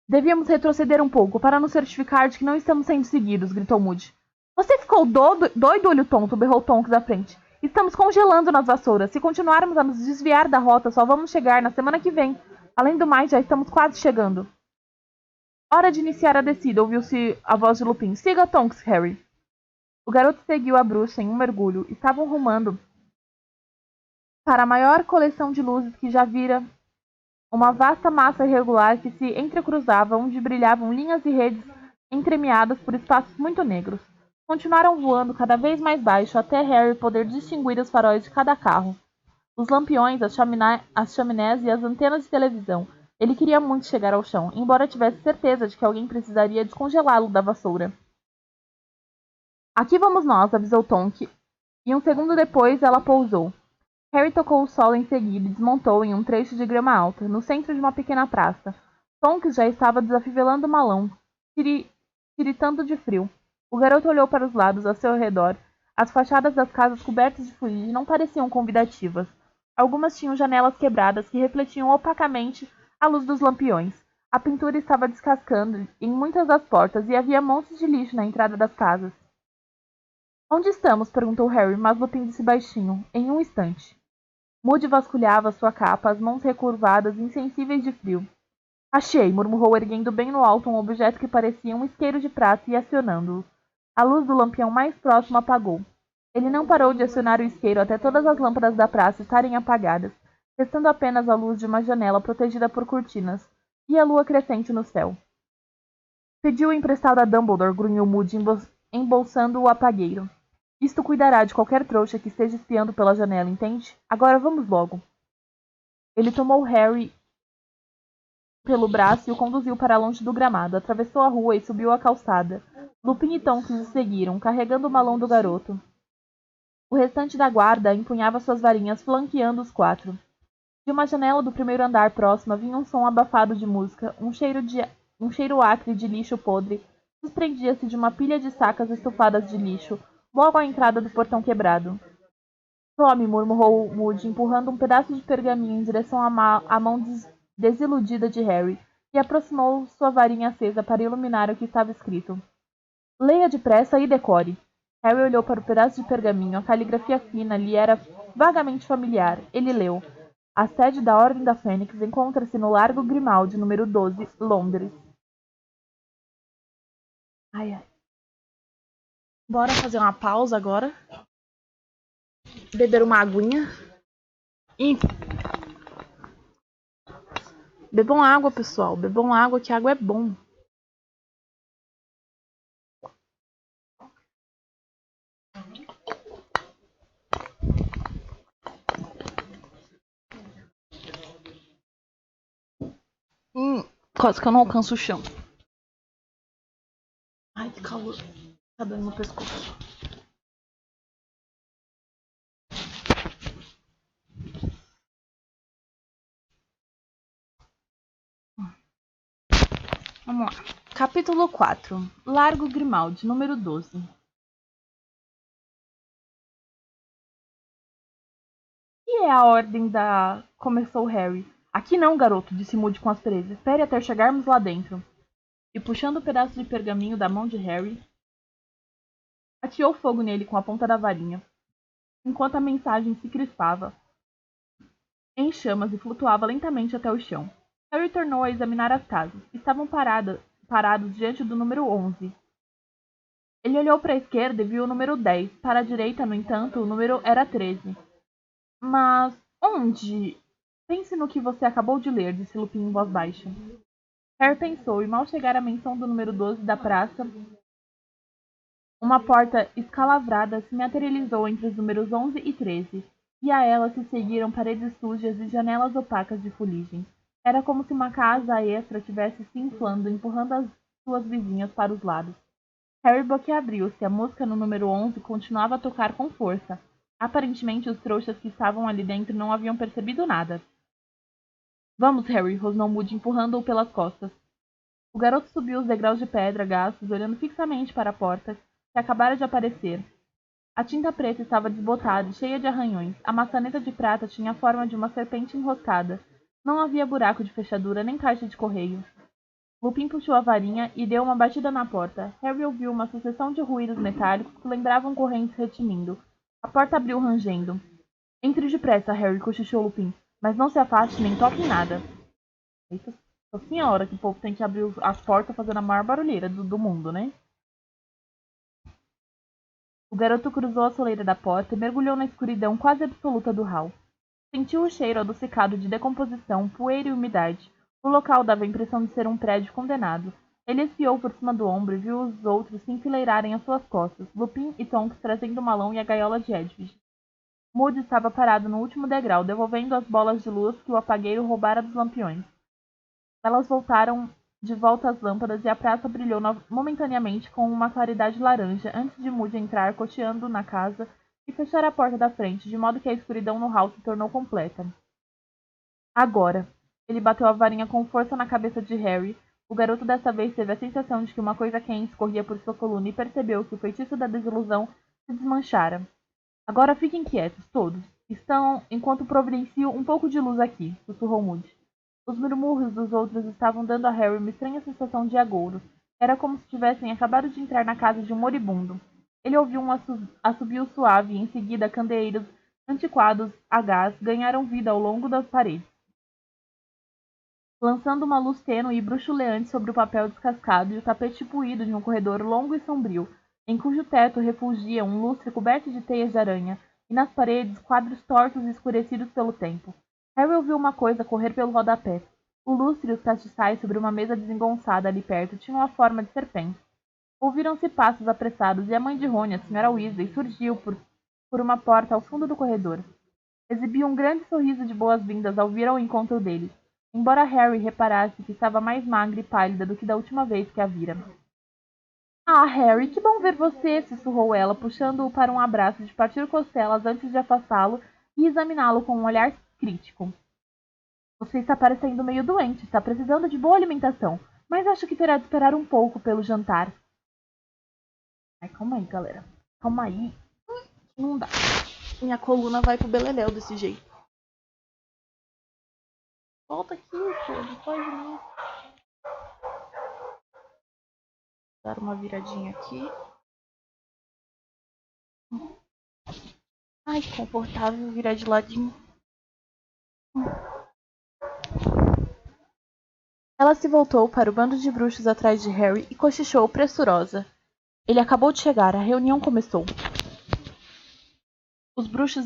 Devíamos retroceder um pouco para nos certificar de que não estamos sendo seguidos, gritou Moody. Você ficou doido, olho tonto, berrou Tonks à frente. Estamos congelando nas vassouras. Se continuarmos a nos desviar da rota, só vamos chegar na semana que vem. Além do mais, já estamos quase chegando. Hora de iniciar a descida, ouviu-se a voz de Lupin. Siga Tonks, Harry. O garoto seguiu a bruxa em um mergulho. Estavam rumando para a maior coleção de luzes que já vira, uma vasta massa irregular que se entrecruzava, onde brilhavam linhas e redes entremeadas por espaços muito negros. Continuaram voando cada vez mais baixo, até Harry poder distinguir os faróis de cada carro, os lampiões, as chaminés e as antenas de televisão. Ele queria muito chegar ao chão, embora tivesse certeza de que alguém precisaria descongelá-lo da vassoura. Aqui vamos nós, avisou Tonks, e um segundo depois ela pousou. Harry tocou o solo em seguida e desmontou em um trecho de grama alta, no centro de uma pequena praça. Tonks já estava desafivelando o malão, tiritando de frio. O garoto olhou para os lados ao seu redor. As fachadas das casas cobertas de fuligem não pareciam convidativas. Algumas tinham janelas quebradas que refletiam opacamente a luz dos lampiões. A pintura estava descascando em muitas das portas e havia montes de lixo na entrada das casas. Onde estamos? Perguntou Harry, mas Lupin disse baixinho, em um instante. Moody vasculhava sua capa, as mãos recurvadas, insensíveis de frio. Achei, murmurou, erguendo bem no alto um objeto que parecia um isqueiro de prata e acionando-o. A luz do lampião mais próximo apagou. Ele não parou de acionar o isqueiro até todas as lâmpadas da praça estarem apagadas, restando apenas a luz de uma janela protegida por cortinas, e a lua crescente no céu. Pediu emprestado a Dumbledore, grunhiu Moody, embolsando o apagueiro. Isto cuidará de qualquer trouxa que esteja espiando pela janela, entende? Agora vamos logo. Ele tomou Harry pelo braço e o conduziu para longe do gramado, atravessou a rua e subiu a calçada. Lupin e Tonks o seguiram, carregando o malão do garoto. O restante da guarda empunhava suas varinhas, flanqueando os quatro. De uma janela do primeiro andar próxima vinha um som abafado de música, um cheiro acre de lixo podre desprendia-se de uma pilha de sacas estufadas de lixo, logo à entrada do portão quebrado. Tome, murmurou Moody, empurrando um pedaço de pergaminho em direção à mão desiludida de Harry, e aproximou sua varinha acesa para iluminar o que estava escrito. Leia depressa e decore. Harry olhou para o pedaço de pergaminho. A caligrafia fina lhe era vagamente familiar. Ele leu. A sede da Ordem da Fênix encontra-se no Largo Grimaldi, número 12, Londres. Ai, ai. Bora fazer uma pausa agora. Beber uma aguinha. E bebam água, pessoal. Bebam água, que água é bom. Quase que eu não alcanço o chão. Ai, que calor. Tá dando no pescoço. Vamos lá. Capítulo 4. Largo Grimaldi, número 12. Que é a ordem da... Começou Harry. Aqui não, garoto, disse Moody com aspereza. Espere até chegarmos lá dentro. E puxando o pedaço de pergaminho da mão de Harry, ateou fogo nele com a ponta da varinha, enquanto a mensagem se crispava em chamas e flutuava lentamente até o chão. Harry tornou a examinar as casas. Estavam parados diante do número 11. Ele olhou para a esquerda e viu o número 10. Para a direita, no entanto, o número era 13. Mas onde? Pense no que você acabou de ler, disse Lupin em voz baixa. Harry pensou, e mal chegara a menção do número 12 da praça, uma porta escalavrada se materializou entre os números 11 e 13, e a ela se seguiram paredes sujas e janelas opacas de fuligem. Era como se uma casa extra tivesse se inflando, empurrando as suas vizinhas para os lados. Harry boquiabriu-se. A música no número 11 continuava a tocar com força. Aparentemente, os trouxas que estavam ali dentro não haviam percebido nada. Vamos, Harry, rosnou Moody, empurrando-o pelas costas. O garoto subiu os degraus de pedra gastos, olhando fixamente para a porta, que acabara de aparecer. A tinta preta estava desbotada e cheia de arranhões. A maçaneta de prata tinha a forma de uma serpente enroscada. Não havia buraco de fechadura nem caixa de correio. Lupin puxou a varinha e deu uma batida na porta. Harry ouviu uma sucessão de ruídos metálicos que lembravam correntes retinindo. A porta abriu rangendo. Entre depressa, Harry, cochichou Lupin. Mas não se afaste nem toque em nada. Eita, assim é a hora que o povo tem que abrir as portas fazendo a maior barulheira do mundo, né? O garoto cruzou a soleira da porta e mergulhou na escuridão quase absoluta do hall. Sentiu o cheiro adocicado de decomposição, poeira e umidade. O local dava a impressão de ser um prédio condenado. Ele espiou por cima do ombro e viu os outros se enfileirarem às suas costas, Lupin e Tonks trazendo o malão e a gaiola de Edwige. Moody estava parado no último degrau, devolvendo as bolas de luz que o apagueiro roubara dos lampiões. Elas voltaram de volta às lâmpadas e a praça brilhou momentaneamente com uma claridade laranja antes de Moody entrar cocheando na casa e fechar a porta da frente, de modo que a escuridão no hall se tornou completa. Agora! Ele bateu a varinha com força na cabeça de Harry. O garoto dessa vez teve a sensação de que uma coisa quente escorria por sua coluna e percebeu que o feitiço da desilusão se desmanchara. Agora fiquem quietos, todos. Estão, enquanto providencio um pouco de luz aqui, sussurrou Moody. Os murmúrios dos outros estavam dando a Harry uma estranha sensação de agouro. Era como se tivessem acabado de entrar na casa de um moribundo. Ele ouviu um assobio suave e, em seguida, candeeiros antiquados a gás ganharam vida ao longo das paredes, lançando uma luz tênue e bruxuleante sobre o papel descascado e o tapete puído de um corredor longo e sombrio, em cujo teto refulgia um lustre coberto de teias de aranha, e nas paredes quadros tortos e escurecidos pelo tempo. Harry ouviu uma coisa correr pelo rodapé. O lustre e os castiçais sobre uma mesa desengonçada ali perto tinham a forma de serpentes. Ouviram-se passos apressados e a mãe de Rony, a Sra. Weasley, surgiu por uma porta ao fundo do corredor. Exibiu um grande sorriso de boas-vindas ao vir ao encontro deles, embora Harry reparasse que estava mais magra e pálida do que da última vez que a vira. Ah, Harry, que bom ver você! Sussurrou ela, puxando-o para um abraço de partir costelas antes de afastá-lo e examiná-lo com um olhar crítico. Você está parecendo meio doente, está precisando de boa alimentação, mas acho que terá de esperar um pouco pelo jantar. Ai, calma aí, galera. Calma aí. Não dá. Minha coluna vai pro beleléu desse jeito. Volta aqui, pô. Não pode não. Dar uma viradinha aqui. Ai, que confortável virar de ladinho. Ela se voltou para o bando de bruxos atrás de Harry e cochichou pressurosa. Ele acabou de chegar, a reunião começou. Os bruxos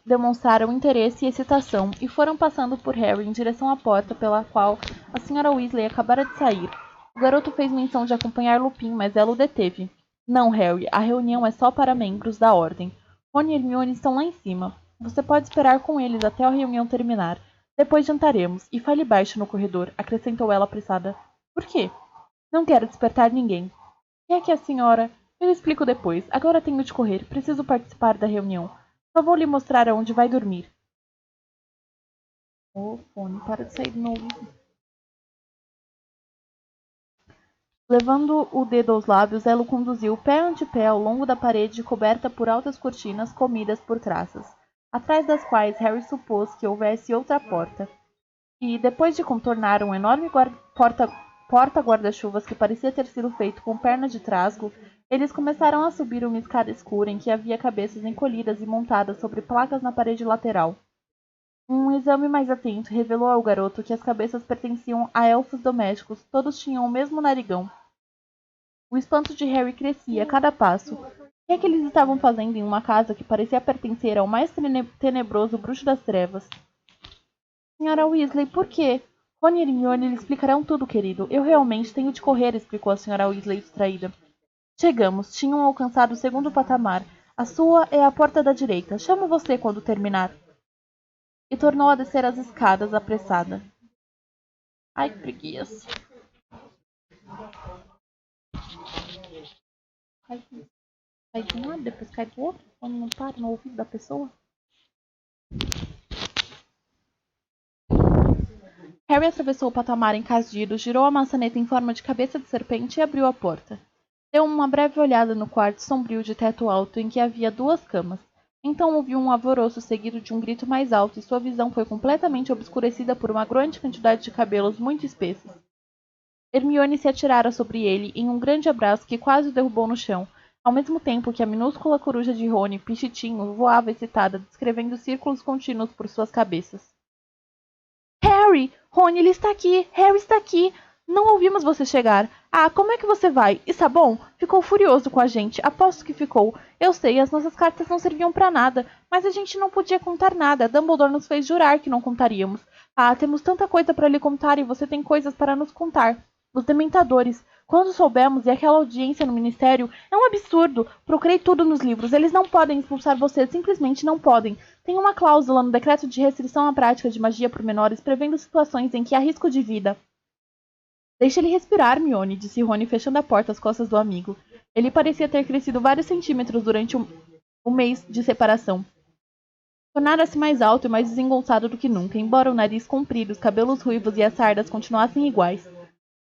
demonstraram interesse e excitação e foram passando por Harry em direção à porta pela qual a Sra. Weasley acabara de sair. O garoto fez menção de acompanhar Lupin, mas ela o deteve. Não, Harry, a reunião é só para membros da Ordem. Rony e Hermione estão lá em cima. Você pode esperar com eles até a reunião terminar. Depois jantaremos, e fale baixo no corredor, acrescentou ela apressada. Por quê? Não quero despertar ninguém. Quem é que a senhora... Eu explico depois. Agora tenho de correr. Preciso participar da reunião. Só vou lhe mostrar aonde vai dormir. Ô, fone, para de sair de novo. Levando o dedo aos lábios, ela o conduziu pé ante pé ao longo da parede coberta por altas cortinas comidas por traças, atrás das quais Harry supôs que houvesse outra porta. E, depois de contornar um enorme porta-guarda-chuvas que parecia ter sido feito com pernas de trasgo, eles começaram a subir uma escada escura em que havia cabeças encolhidas e montadas sobre placas na parede lateral. Um exame mais atento revelou ao garoto que as cabeças pertenciam a elfos domésticos, todos tinham o mesmo narigão. O espanto de Harry crescia a cada passo. O que é que eles estavam fazendo em uma casa que parecia pertencer ao mais tenebroso bruxo das trevas? Sra. Weasley, por quê? Rony e Hermione lhe explicarão tudo, querido. Eu realmente tenho de correr, explicou a Sra. Weasley distraída. Chegamos. Tinham alcançado o segundo patamar. A sua é a porta da direita. Chamo você quando terminar. E tornou a descer as escadas, apressada. Ai, que preguiça. Cai de um lado, depois cai do outro, quando não para no ouvido da pessoa. Harry atravessou o patamar encardido, girou a maçaneta em forma de cabeça de serpente e abriu a porta. Deu uma breve olhada no quarto sombrio de teto alto em que havia 2 camas. Então ouviu um alvoroço seguido de um grito mais alto e sua visão foi completamente obscurecida por uma grande quantidade de cabelos muito espessos. Hermione se atirara sobre ele em um grande abraço que quase o derrubou no chão, ao mesmo tempo que a minúscula coruja de Rony, Pichitinho, voava excitada, descrevendo círculos contínuos por suas cabeças. Harry! Rony, ele está aqui! Harry está aqui! Não ouvimos você chegar. Ah, como é que você vai? Está bom? Ficou furioso com a gente. Aposto que ficou. Eu sei, as nossas cartas não serviam para nada, mas a gente não podia contar nada. Dumbledore nos fez jurar que não contaríamos. Ah, temos tanta coisa para lhe contar e você tem coisas para nos contar. Os Dementadores. Quando soubemos, e aquela audiência no Ministério, é um absurdo. Procurei tudo nos livros. Eles não podem expulsar você, simplesmente não podem. Tem uma cláusula no decreto de restrição à prática de magia por menores prevendo situações em que há risco de vida. Deixe ele respirar, Mione, disse Rony fechando a porta às costas do amigo. Ele parecia ter crescido vários centímetros durante o mês de separação. Tornara-se mais alto e mais desengonçado do que nunca, embora o nariz comprido, os cabelos ruivos e as sardas continuassem iguais.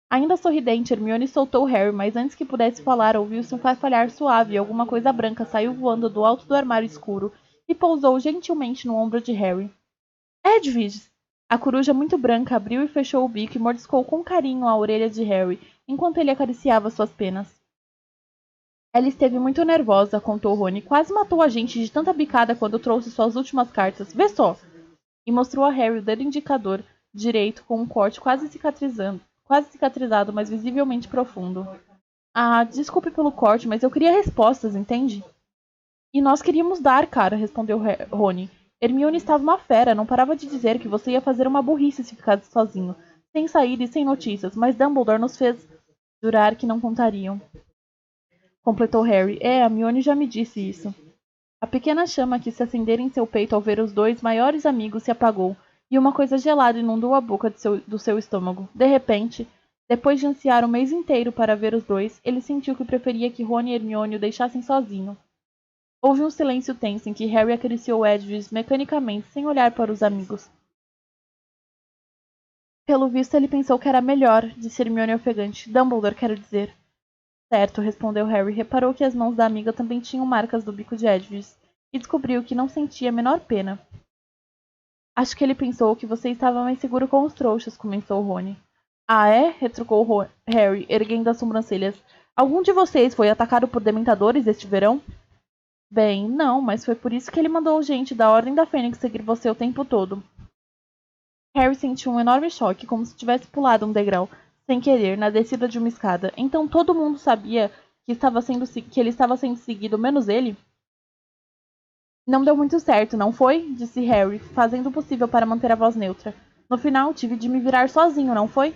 Ainda sorridente, Hermione soltou Harry, mas antes que pudesse falar, ouviu-se um farfalhar suave e alguma coisa branca saiu voando do alto do armário escuro e pousou gentilmente no ombro de Harry. Edwige! A coruja muito branca abriu e fechou o bico e mordiscou com carinho a orelha de Harry, enquanto ele acariciava suas penas. Ela esteve muito nervosa, contou Rony. Quase matou a gente de tanta bicada quando trouxe suas últimas cartas. Vê só! E mostrou a Harry o dedo indicador direito com um corte quase cicatrizado, mas visivelmente profundo. Ah, desculpe pelo corte, mas eu queria respostas, entende? E nós queríamos dar, cara, respondeu Rony. Hermione estava uma fera, não parava de dizer que você ia fazer uma burrice se ficasse sozinho, sem saída e sem notícias, mas Dumbledore nos fez jurar que não contariam. Completou Harry. A Hermione já me disse isso. A pequena chama que se acendera em seu peito ao ver os 2 maiores amigos se apagou, e uma coisa gelada inundou a boca do seu estômago. De repente, depois de ansiar o mês inteiro para ver os 2, ele sentiu que preferia que Rony e Hermione o deixassem sozinho. Houve um silêncio tenso em que Harry acariciou Edwige mecanicamente, sem olhar para os amigos. Pelo visto, ele pensou que era melhor, disse Hermione ofegante. Dumbledore, quero dizer. Certo, respondeu Harry. Reparou que as mãos da amiga também tinham marcas do bico de Edwige, e descobriu que não sentia a menor pena. Acho que ele pensou que você estava mais seguro com os trouxas, começou Rony. Ah, é? Retrucou Harry, erguendo as sobrancelhas. Algum de vocês foi atacado por dementadores este verão? Bem, não, mas foi por isso que ele mandou gente da Ordem da Fênix seguir você o tempo todo. Harry sentiu um enorme choque, como se tivesse pulado um degrau, sem querer, na descida de uma escada. Então todo mundo sabia que ele estava sendo seguido, menos ele? Não deu muito certo, não foi? Disse Harry, fazendo o possível para manter a voz neutra. No final, tive de me virar sozinho, não foi?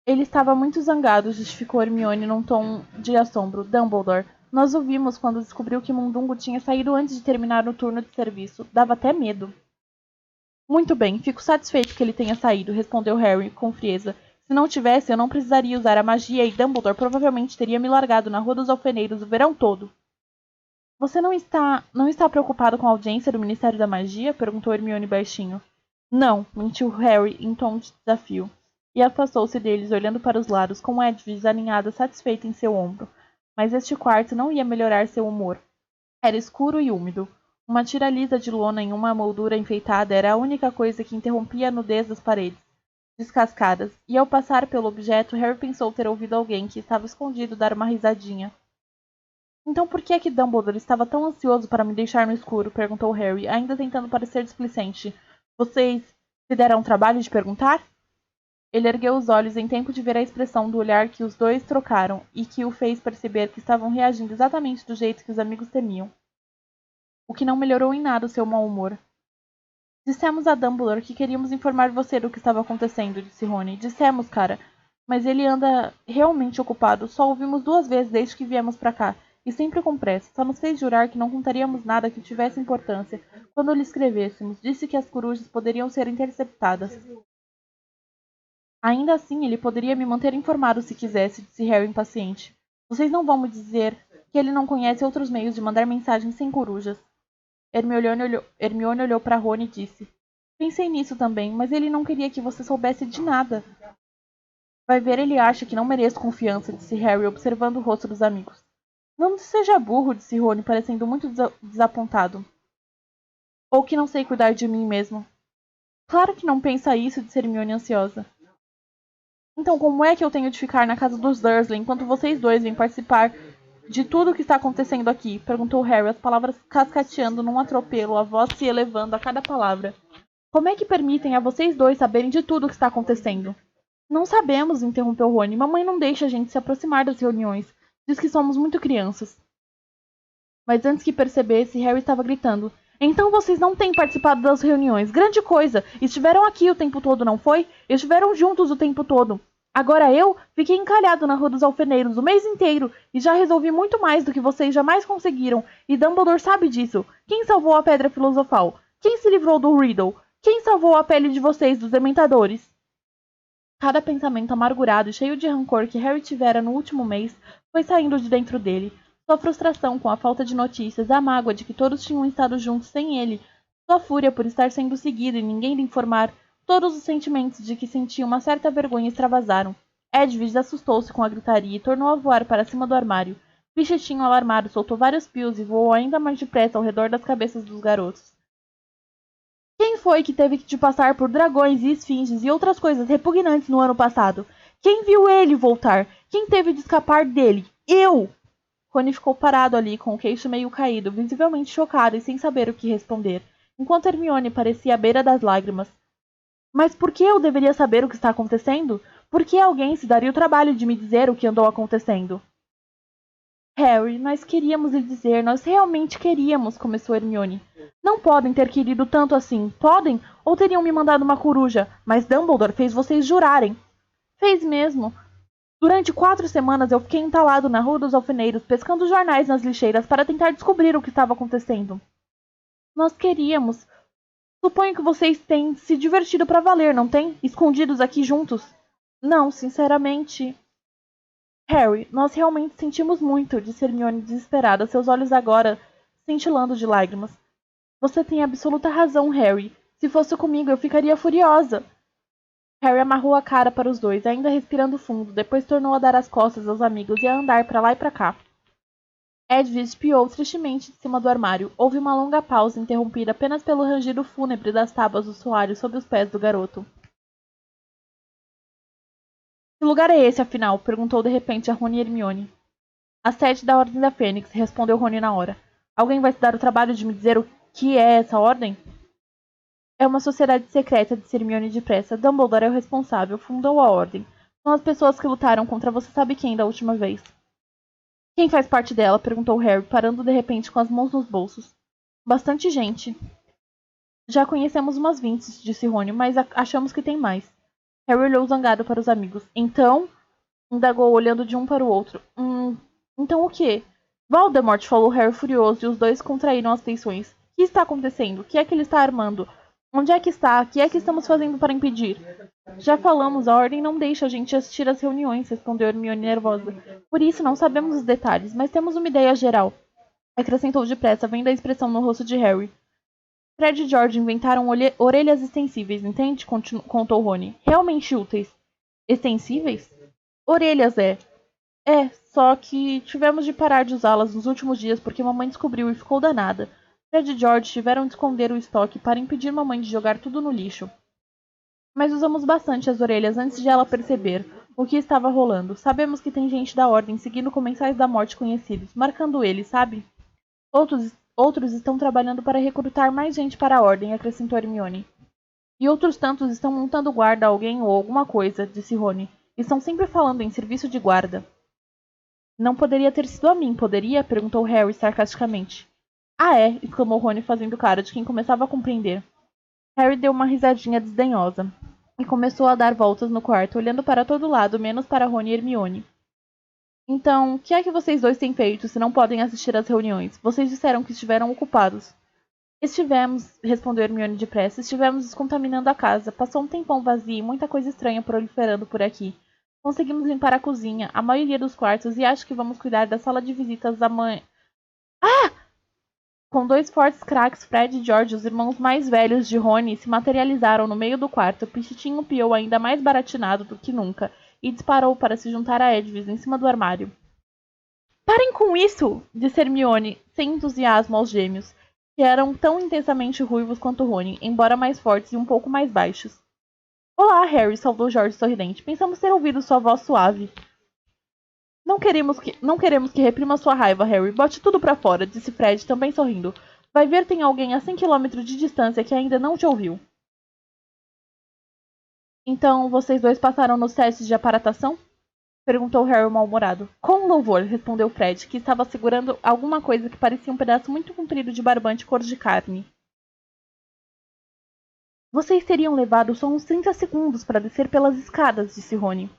Ele estava muito zangado, justificou Hermione num tom de assombro. Dumbledore, nós o vimos quando descobriu que Mundungo tinha saído antes de terminar o turno de serviço. Dava até medo. Muito bem, fico satisfeito que ele tenha saído, respondeu Harry com frieza. Se não tivesse, eu não precisaria usar a magia e Dumbledore provavelmente teria me largado na Rua dos Alfeneiros o verão todo. Você não está preocupado com a audiência do Ministério da Magia? Perguntou Hermione baixinho. Não, mentiu Harry em tom de desafio. E afastou-se deles, olhando para os lados, com Edwige desalinhada satisfeita em seu ombro. Mas este quarto não ia melhorar seu humor. Era escuro e úmido. Uma tira lisa de lona em uma moldura enfeitada era a única coisa que interrompia a nudez das paredes, descascadas, e ao passar pelo objeto, Harry pensou ter ouvido alguém que estava escondido dar uma risadinha. Então por que é que Dumbledore estava tão ansioso para me deixar no escuro? Perguntou Harry, ainda tentando parecer displicente. Vocês se deram o trabalho de perguntar? Ele ergueu os olhos em tempo de ver a expressão do olhar que os 2 trocaram e que o fez perceber que estavam reagindo exatamente do jeito que os amigos temiam. O que não melhorou em nada o seu mau humor. Dissemos a Dumbledore que queríamos informar você do que estava acontecendo, disse Rony. Dissemos, cara. Mas ele anda realmente ocupado. Só o vimos 2 vezes desde que viemos para cá. E sempre com pressa. Só nos fez jurar que não contaríamos nada que tivesse importância quando lhe escrevêssemos. Disse que as corujas poderiam ser interceptadas. Ainda assim, ele poderia me manter informado se quisesse, disse Harry impaciente. Vocês não vão me dizer que ele não conhece outros meios de mandar mensagens sem corujas. Hermione olhou para Rony e disse. Pensei nisso também, mas ele não queria que você soubesse de nada. Vai ver, ele acha que não mereço confiança, disse Harry, observando o rosto dos amigos. Não seja burro, disse Rony, parecendo muito desapontado. Ou que não sei cuidar de mim mesmo. Claro que não pensa isso, disse Hermione ansiosa. Então como é que eu tenho de ficar na casa dos Dursley enquanto vocês dois vêm participar de tudo o que está acontecendo aqui? Perguntou Harry, as palavras cascateando num atropelo, a voz se elevando a cada palavra. Como é que permitem a vocês dois saberem de tudo o que está acontecendo? Não sabemos, interrompeu Rony. Mamãe não deixa a gente se aproximar das reuniões. Diz que somos muito crianças. Mas antes que percebesse, Harry estava gritando. Então vocês não têm participado das reuniões. Grande coisa! Estiveram aqui o tempo todo, não foi? Estiveram juntos o tempo todo. Agora eu fiquei encalhado na Rua dos Alfeneiros o mês inteiro e já resolvi muito mais do que vocês jamais conseguiram. E Dumbledore sabe disso. Quem salvou a Pedra Filosofal? Quem se livrou do Riddle? Quem salvou a pele de vocês, dos Dementadores? Cada pensamento amargurado e cheio de rancor que Harry tivera no último mês foi saindo de dentro dele. Sua frustração com a falta de notícias, a mágoa de que todos tinham estado juntos sem ele, sua fúria por estar sendo seguido e ninguém lhe informar, todos os sentimentos de que sentia uma certa vergonha extravasaram. Edwige assustou-se com a gritaria e tornou a voar para cima do armário. Bichetinho alarmado soltou vários pios e voou ainda mais depressa ao redor das cabeças dos garotos. Quem foi que teve de passar por dragões e esfinges e outras coisas repugnantes no ano passado? Quem viu ele voltar? Quem teve de escapar dele? Eu! Rony ficou parado ali, com o queixo meio caído, visivelmente chocado e sem saber o que responder, enquanto Hermione parecia à beira das lágrimas. Mas por que eu deveria saber o que está acontecendo? Por que alguém se daria o trabalho de me dizer o que andou acontecendo? Harry, nós queríamos lhe dizer, nós realmente queríamos, começou Hermione. Não podem ter querido tanto assim, podem? Ou teriam me mandado uma coruja, mas Dumbledore fez vocês jurarem. Fez mesmo. Durante 4 semanas eu fiquei entalado na Rua dos Alfeneiros, pescando jornais nas lixeiras para tentar descobrir o que estava acontecendo. Nós queríamos. Suponho que vocês têm se divertido para valer, não tem? Escondidos aqui juntos? Não, sinceramente. Harry, nós realmente sentimos muito, disse Hermione desesperada, seus olhos agora cintilando de lágrimas. Você tem absoluta razão, Harry. Se fosse comigo, eu ficaria furiosa. Harry amarrou a cara para os dois, ainda respirando fundo, depois tornou a dar as costas aos amigos e a andar para lá e para cá. Edwige espiou tristemente de cima do armário. Houve uma longa pausa, interrompida apenas pelo rangido fúnebre das tábuas do soalho sob os pés do garoto. Que lugar é esse, afinal? Perguntou de repente a Rony e Hermione. A sede da Ordem da Fênix, respondeu Rony na hora. Alguém vai se dar o trabalho de me dizer o que é essa ordem? É uma sociedade secreta, disse Hermione depressa. Dumbledore é o responsável, fundou a ordem. São as pessoas que lutaram contra você sabe quem da última vez. Quem faz parte dela? Perguntou Harry, parando de repente com as mãos nos bolsos. Bastante gente. Já conhecemos umas 20, disse Rony, mas achamos que tem mais. Harry olhou zangado para os amigos. Então? Indagou, olhando de um para o outro. Então o quê? Voldemort, falou Harry furioso, e os dois contraíram as feições. O que está acontecendo? O que é que ele está armando? Onde é que está? O que é que estamos fazendo para impedir? Já falamos, a ordem não deixa a gente assistir às reuniões, respondeu Hermione nervosa. Por isso não sabemos os detalhes, mas temos uma ideia geral. Acrescentou depressa, vendo a expressão no rosto de Harry. Fred e George inventaram orelhas extensíveis, entende? Contou Rony. Realmente úteis. Extensíveis? Orelhas, é. É, só que tivemos de parar de usá-las nos últimos dias porque mamãe descobriu e ficou danada. Fred e George tiveram de esconder o estoque para impedir mamãe de jogar tudo no lixo. Mas usamos bastante as orelhas antes de ela perceber o que estava rolando. Sabemos que tem gente da Ordem seguindo comensais da morte conhecidos, marcando eles, sabe? Outros estão trabalhando para recrutar mais gente para a Ordem, acrescentou Hermione. E outros tantos estão montando guarda a alguém ou alguma coisa, disse Rony. Estão sempre falando em serviço de guarda. Não poderia ter sido a mim, poderia? Perguntou Harry sarcasticamente. Ah, é? Exclamou Rony fazendo cara de quem começava a compreender. Harry deu uma risadinha desdenhosa e começou a dar voltas no quarto, olhando para todo lado, menos para Rony e Hermione. Então, o que é que vocês dois têm feito se não podem assistir às reuniões? Vocês disseram que estiveram ocupados. Estivemos, respondeu Hermione depressa, estivemos descontaminando a casa. Passou um tempão vazio e muita coisa estranha proliferando por aqui. Conseguimos limpar a cozinha, a maioria dos quartos e acho que vamos cuidar da sala de visitas amanhã. Ah! Com 2 fortes craques, Fred e George, os irmãos mais velhos de Rony, se materializaram no meio do quarto. Pichitinho piou ainda mais baratinado do que nunca, e disparou para se juntar a Edwige em cima do armário. Parem com isso! Disse Hermione, sem entusiasmo aos gêmeos, que eram tão intensamente ruivos quanto Rony, embora mais fortes e um pouco mais baixos. Olá, Harry, saudou George sorridente. Pensamos ter ouvido sua voz suave. Não queremos que reprima sua raiva, Harry. Bote tudo pra fora, disse Fred, também sorrindo. Vai ver, tem alguém a 100 km de distância que ainda não te ouviu. Então, vocês dois passaram nos testes de aparatação? Perguntou Harry mal-humorado. Com louvor, respondeu Fred, que estava segurando alguma coisa que parecia um pedaço muito comprido de barbante cor de carne. Vocês teriam levado só uns 30 segundos para descer pelas escadas, disse Rony.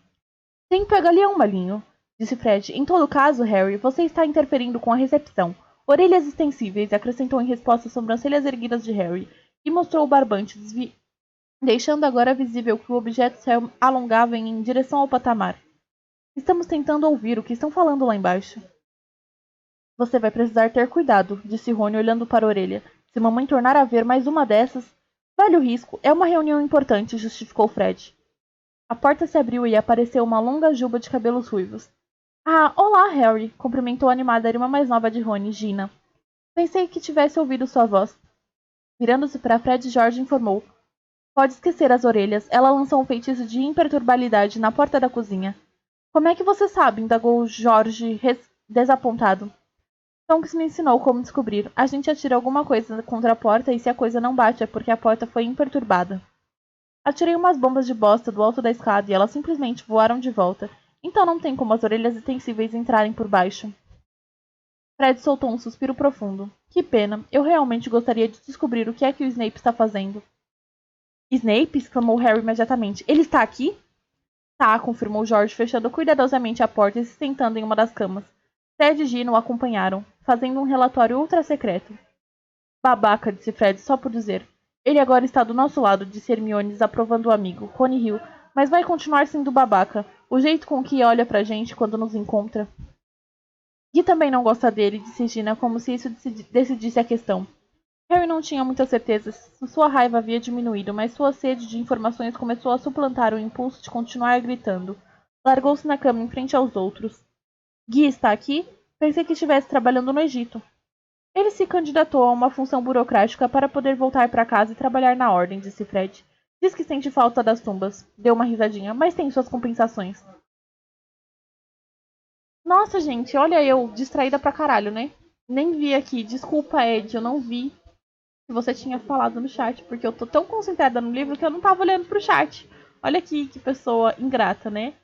Tempo é galeão, malinho, disse Fred. Em todo caso, Harry, você está interferindo com a recepção. Orelhas extensíveis, acrescentou em resposta as sobrancelhas erguidas de Harry, e mostrou o barbante, deixando agora visível que o objeto se alongava em direção ao patamar. Estamos tentando ouvir o que estão falando lá embaixo. Você vai precisar ter cuidado, disse Rony olhando para a orelha. Se mamãe tornar a ver mais uma dessas... Vale o risco. É uma reunião importante, justificou Fred. A porta se abriu e apareceu uma longa juba de cabelos ruivos. Ah, olá, Harry, cumprimentou a animada irmã mais nova de Rony, Gina. Pensei que tivesse ouvido sua voz. Virando-se para Fred, George informou. Pode esquecer as orelhas. Ela lançou um feitiço de imperturbabilidade na porta da cozinha. Como é que você sabe? Indagou George, desapontado. Tonks me ensinou como descobrir. A gente atira alguma coisa contra a porta e se a coisa não bate é porque a porta foi imperturbada. Atirei umas bombas de bosta do alto da escada e elas simplesmente voaram de volta. Então não tem como as orelhas extensíveis entrarem por baixo. Fred soltou um suspiro profundo. Que pena. Eu realmente gostaria de descobrir o que é que o Snape está fazendo. Snape? Exclamou Harry imediatamente. Ele está aqui? Tá, confirmou George, fechando cuidadosamente a porta e se sentando em uma das camas. Fred e Gina o acompanharam, fazendo um relatório ultra-secreto. Babaca, disse Fred, só por dizer. Ele agora está do nosso lado, disse Hermione, desaprovando o amigo, Rony riu, mas vai continuar sendo babaca. O jeito com que olha pra gente quando nos encontra. Gui também não gosta dele, disse Gina, como se isso decidisse a questão. Harry não tinha muita certeza se sua raiva havia diminuído, mas sua sede de informações começou a suplantar o impulso de continuar gritando. Largou-se na cama em frente aos outros. Gui está aqui? Pensei que estivesse trabalhando no Egito. Ele se candidatou a uma função burocrática para poder voltar para casa e trabalhar na ordem, disse Fred. Diz que sente falta das tumbas. Deu uma risadinha, mas tem suas compensações. Nossa, gente, olha eu, distraída pra caralho, né? Nem vi aqui. Desculpa, Ed, eu não vi que você tinha falado no chat, porque eu tô tão concentrada no livro que eu não tava olhando pro chat. Olha aqui que pessoa ingrata, né?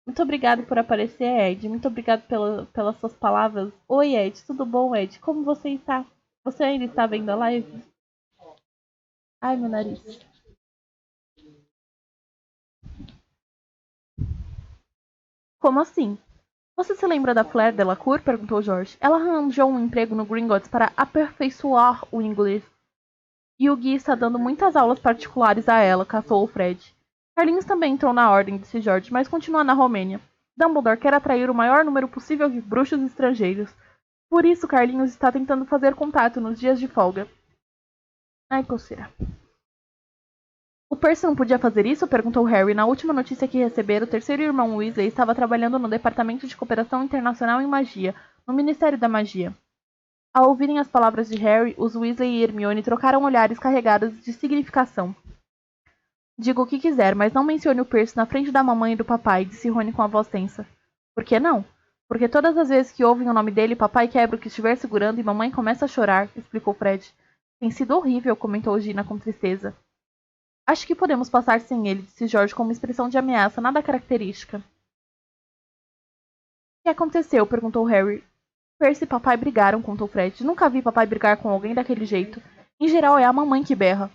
Muito obrigado por aparecer, Ed. Muito obrigado pelas suas palavras. Oi, Ed. Tudo bom, Ed? Como você está? Você ainda está vendo a live? Ai, meu nariz. Como assim? Você se lembra da Fleur Delacour? Perguntou George. Ela arranjou um emprego no Gringotts para aperfeiçoar o inglês. E o Gui está dando muitas aulas particulares a ela, caçou o Fred. Carlinhos também entrou na ordem, disse George, mas continua na Romênia. Dumbledore quer atrair o maior número possível de bruxos estrangeiros. Por isso, Carlinhos está tentando fazer contato nos dias de folga. Ai, coceira. O Percy não podia fazer isso? Perguntou Harry. Na última notícia que recebera, o terceiro irmão Weasley estava trabalhando no Departamento de Cooperação Internacional em Magia, no Ministério da Magia. Ao ouvirem as palavras de Harry, os Weasley e Hermione trocaram olhares carregados de significação. Diga o que quiser, mas não mencione o Percy na frente da mamãe e do papai, disse Rony com a voz tensa. Por que não? Porque todas as vezes que ouvem o nome dele, papai quebra o que estiver segurando e mamãe começa a chorar, explicou Fred. Tem sido horrível, comentou Gina com tristeza. Acho que podemos passar sem ele, disse George com uma expressão de ameaça nada característica. O que aconteceu? Perguntou Harry. Percy e papai brigaram, contou Fred. Nunca vi papai brigar com alguém daquele jeito. Em geral, é a mamãe que berra.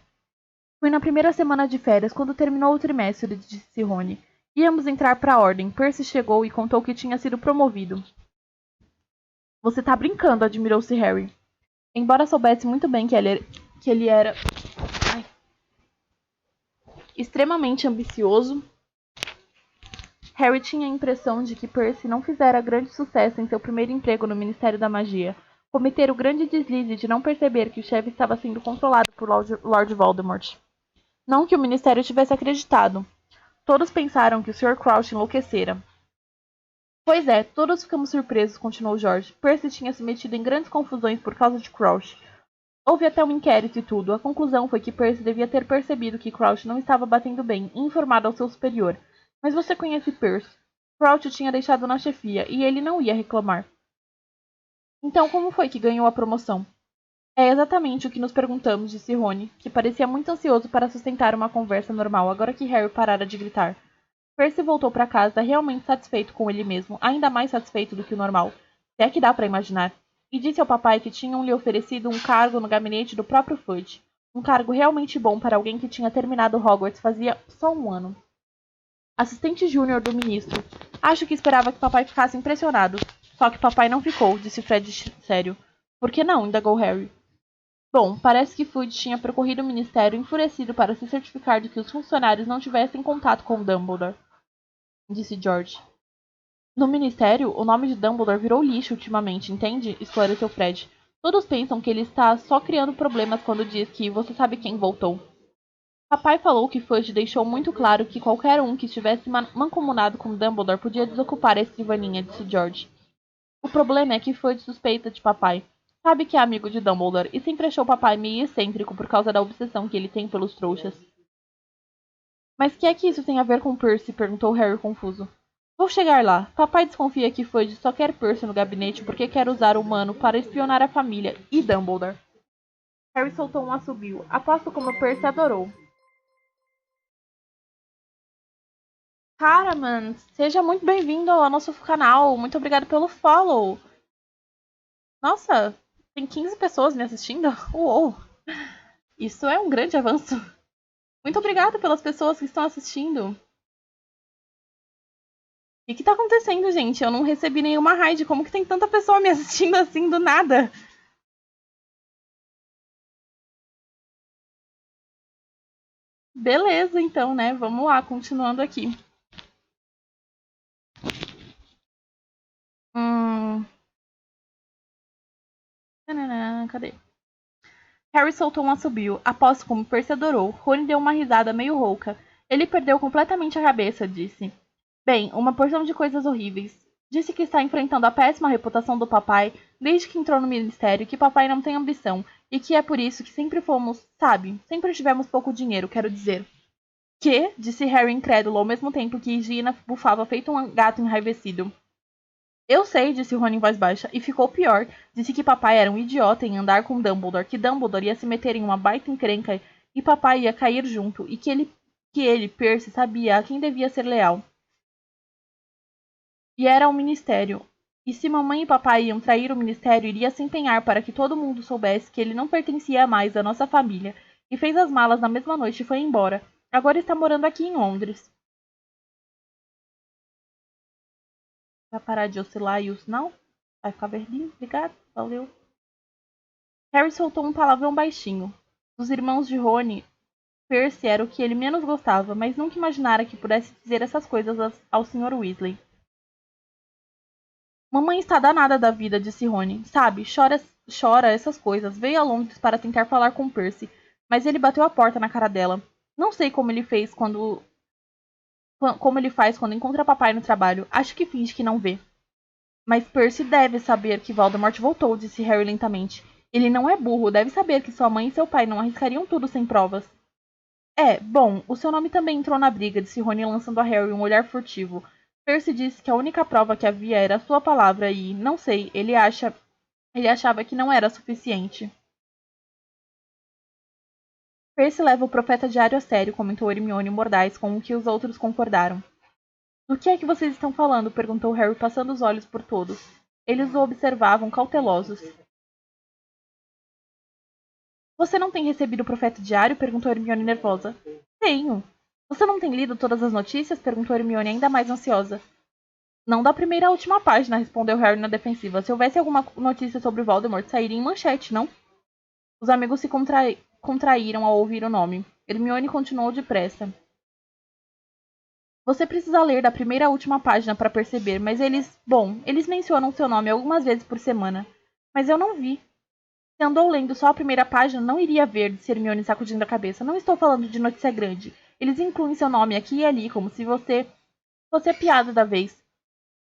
Foi na primeira semana de férias, quando terminou o trimestre, disse Rony. Íamos entrar para a ordem. Percy chegou e contou que tinha sido promovido. Você tá brincando, admirou-se Harry. Embora soubesse muito bem que ele era extremamente ambicioso, Harry tinha a impressão de que Percy não fizera grande sucesso em seu primeiro emprego no Ministério da Magia. Cometera o grande deslize de não perceber que o chefe estava sendo controlado por Lord Voldemort. Não que o Ministério tivesse acreditado. Todos pensaram que o Sr. Crouch enlouquecera. Pois é, todos ficamos surpresos, continuou George. Percy tinha se metido em grandes confusões por causa de Crouch. Houve até um inquérito e tudo. A conclusão foi que Percy devia ter percebido que Crouch não estava batendo bem e informado ao seu superior. Mas você conhece Percy. Crouch o tinha deixado na chefia e ele não ia reclamar. Então como foi que ganhou a promoção? É exatamente o que nos perguntamos, disse Rony, que parecia muito ansioso para sustentar uma conversa normal agora que Harry parara de gritar. Percy voltou para casa realmente satisfeito com ele mesmo, ainda mais satisfeito do que o normal, se é que dá para imaginar, e disse ao papai que tinham lhe oferecido um cargo no gabinete do próprio Fudge, um cargo realmente bom para alguém que tinha terminado Hogwarts fazia só um ano. Assistente júnior do ministro. Acho que esperava que papai ficasse impressionado. Só que papai não ficou, disse Fred sério. Por que não? Indagou Harry. Bom, parece que Fudge tinha percorrido o ministério enfurecido para se certificar de que os funcionários não tivessem contato com Dumbledore, disse George. No ministério, o nome de Dumbledore virou lixo ultimamente, entende? Esclareceu Fred. Todos pensam que ele está só criando problemas quando diz que você sabe quem voltou. Papai falou que Fudge deixou muito claro que qualquer um que estivesse mancomunado com Dumbledore podia desocupar a escrivaninha, disse George. O problema é que Fudge suspeita de papai. Sabe que é amigo de Dumbledore e sempre achou papai meio excêntrico por causa da obsessão que ele tem pelos trouxas. Mas que é que isso tem a ver com Percy? Perguntou Harry confuso. Vou chegar lá. Papai desconfia que Fudge só quer Percy no gabinete porque quer usar o humano para espionar a família e Dumbledore. Harry soltou um assobio. Aposto como Percy adorou. Cara, mano, seja muito bem-vindo ao nosso canal. Muito obrigado pelo follow. Nossa, tem 15 pessoas me assistindo? Uou! Isso é um grande avanço. Muito obrigada pelas pessoas que estão assistindo. O que tá acontecendo, gente? Eu não recebi nenhuma raid. Como que tem tanta pessoa me assistindo assim do nada? Beleza, então, né? Vamos lá, continuando aqui. Cadê? Harry soltou um assobio. Após como Percy adorou, Rony deu uma risada meio rouca. Ele perdeu completamente a cabeça, disse. Bem, uma porção de coisas horríveis. Disse que está enfrentando a péssima reputação do papai desde que entrou no ministério, que papai não tem ambição, e que é por isso que sempre fomos, sabe, sempre tivemos pouco dinheiro, quero dizer. Que? Disse Harry incrédulo, ao mesmo tempo que Gina bufava feito um gato enraivecido. Eu sei, disse Rony em voz baixa, e ficou pior. Disse que papai era um idiota em andar com Dumbledore, que Dumbledore ia se meter em uma baita encrenca e papai ia cair junto, e que ele, Percy, sabia a quem devia ser leal. E era ao ministério. E se mamãe e papai iam trair o ministério, iria se empenhar para que todo mundo soubesse que ele não pertencia mais à nossa família, e fez as malas na mesma noite e foi embora. Agora está morando aqui em Londres. Vai parar de oscilar e o sinal? Vai ficar verdinho? Obrigado. Valeu. Harry soltou um palavrão baixinho. Dos irmãos de Rony, Percy era o que ele menos gostava, mas nunca imaginara que pudesse dizer essas coisas ao Sr. Weasley. Mamãe está danada da vida, disse Rony. Sabe, chora essas coisas. Veio a Londres para tentar falar com Percy, mas ele bateu a porta na cara dela. Não sei como ele faz quando encontra papai no trabalho. Acho que finge que não vê. Mas Percy deve saber que Voldemort voltou, disse Harry lentamente. Ele não é burro, deve saber que sua mãe e seu pai não arriscariam tudo sem provas. Bom, o seu nome também entrou na briga, disse Rony lançando a Harry um olhar furtivo. Percy disse que a única prova que havia era a sua palavra e, não sei, ele achava que não era suficiente. Percy leva o profeta diário a sério, comentou Hermione mordaz, com o que os outros concordaram. Do que é que vocês estão falando? Perguntou Harry, passando os olhos por todos. Eles o observavam, cautelosos. Você não tem recebido o profeta diário? Perguntou Hermione nervosa. Tenho. Você não tem lido todas as notícias? Perguntou Hermione ainda mais ansiosa. Não da primeira à última página, respondeu Harry na defensiva. Se houvesse alguma notícia sobre Voldemort, sairia em manchete, não? Os amigos se contraíram ao ouvir o nome. Hermione continuou depressa. Você precisa ler da primeira à última página para perceber, mas eles mencionam seu nome algumas vezes por semana. Mas eu não vi. Se andou lendo só a primeira página, não iria ver, disse Hermione sacudindo a cabeça. Não estou falando de notícia grande. Eles incluem seu nome aqui e ali, como se você fosse a piada da vez.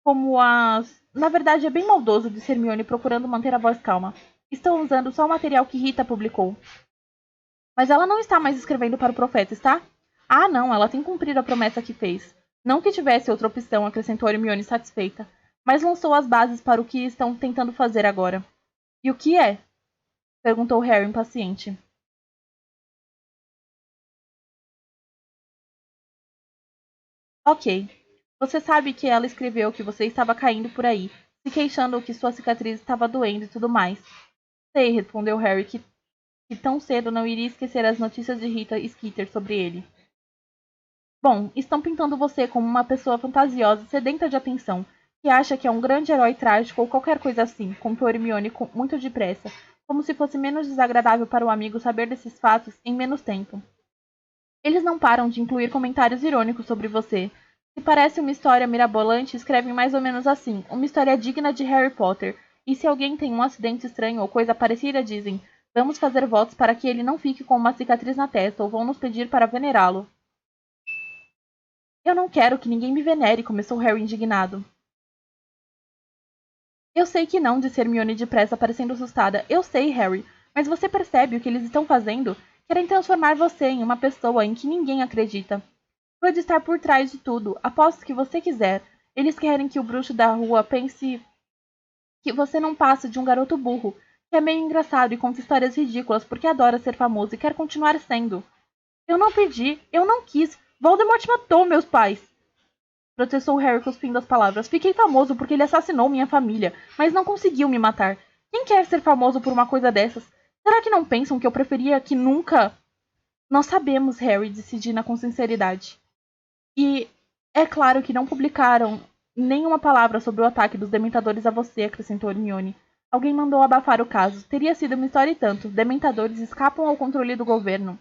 Como as... Na verdade, é bem maldoso, disse Hermione, procurando manter a voz calma. Estão usando só o material que Rita publicou. Mas ela não está mais escrevendo para o profeta, está? Ah, não, ela tem cumprido a promessa que fez. Não que tivesse outra opção, acrescentou Hermione satisfeita. Mas lançou as bases para o que estão tentando fazer agora. E o que é? Perguntou Harry impaciente. Ok. Você sabe que ela escreveu que você estava caindo por aí, se queixando que sua cicatriz estava doendo e tudo mais. Sei, respondeu Harry, que tão cedo não iria esquecer as notícias de Rita Skeeter sobre ele. Bom, estão pintando você como uma pessoa fantasiosa e sedenta de atenção, que acha que é um grande herói trágico ou qualquer coisa assim, contou Hermione muito depressa, como se fosse menos desagradável para o amigo saber desses fatos em menos tempo. Eles não param de incluir comentários irônicos sobre você. Se parece uma história mirabolante, escrevem mais ou menos assim, uma história digna de Harry Potter. E se alguém tem um acidente estranho ou coisa parecida, dizem, vamos fazer votos para que ele não fique com uma cicatriz na testa ou vão nos pedir para venerá-lo. Eu não quero que ninguém me venere, começou Harry indignado. Eu sei que não, disse Hermione depressa, parecendo assustada. Eu sei, Harry, mas você percebe o que eles estão fazendo? Querem transformar você em uma pessoa em que ninguém acredita. Pode estar por trás de tudo. Aposto que você quiser. Eles querem que o bruxo da rua pense que você não passa de um garoto burro, que é meio engraçado e conta histórias ridículas porque adora ser famoso e quer continuar sendo. Eu não pedi, eu não quis. Voldemort matou meus pais. Protestou Harry cuspindo as palavras. Fiquei famoso porque ele assassinou minha família, mas não conseguiu me matar. Quem quer ser famoso por uma coisa dessas? Será que não pensam que eu preferia que nunca... Nós sabemos, Harry, disse Gina com sinceridade. E é claro que não publicaram nenhuma palavra sobre o ataque dos Dementadores a você, acrescentou Hermione. Alguém mandou abafar o caso. Teria sido uma história e tanto. Dementadores escapam ao controle do governo.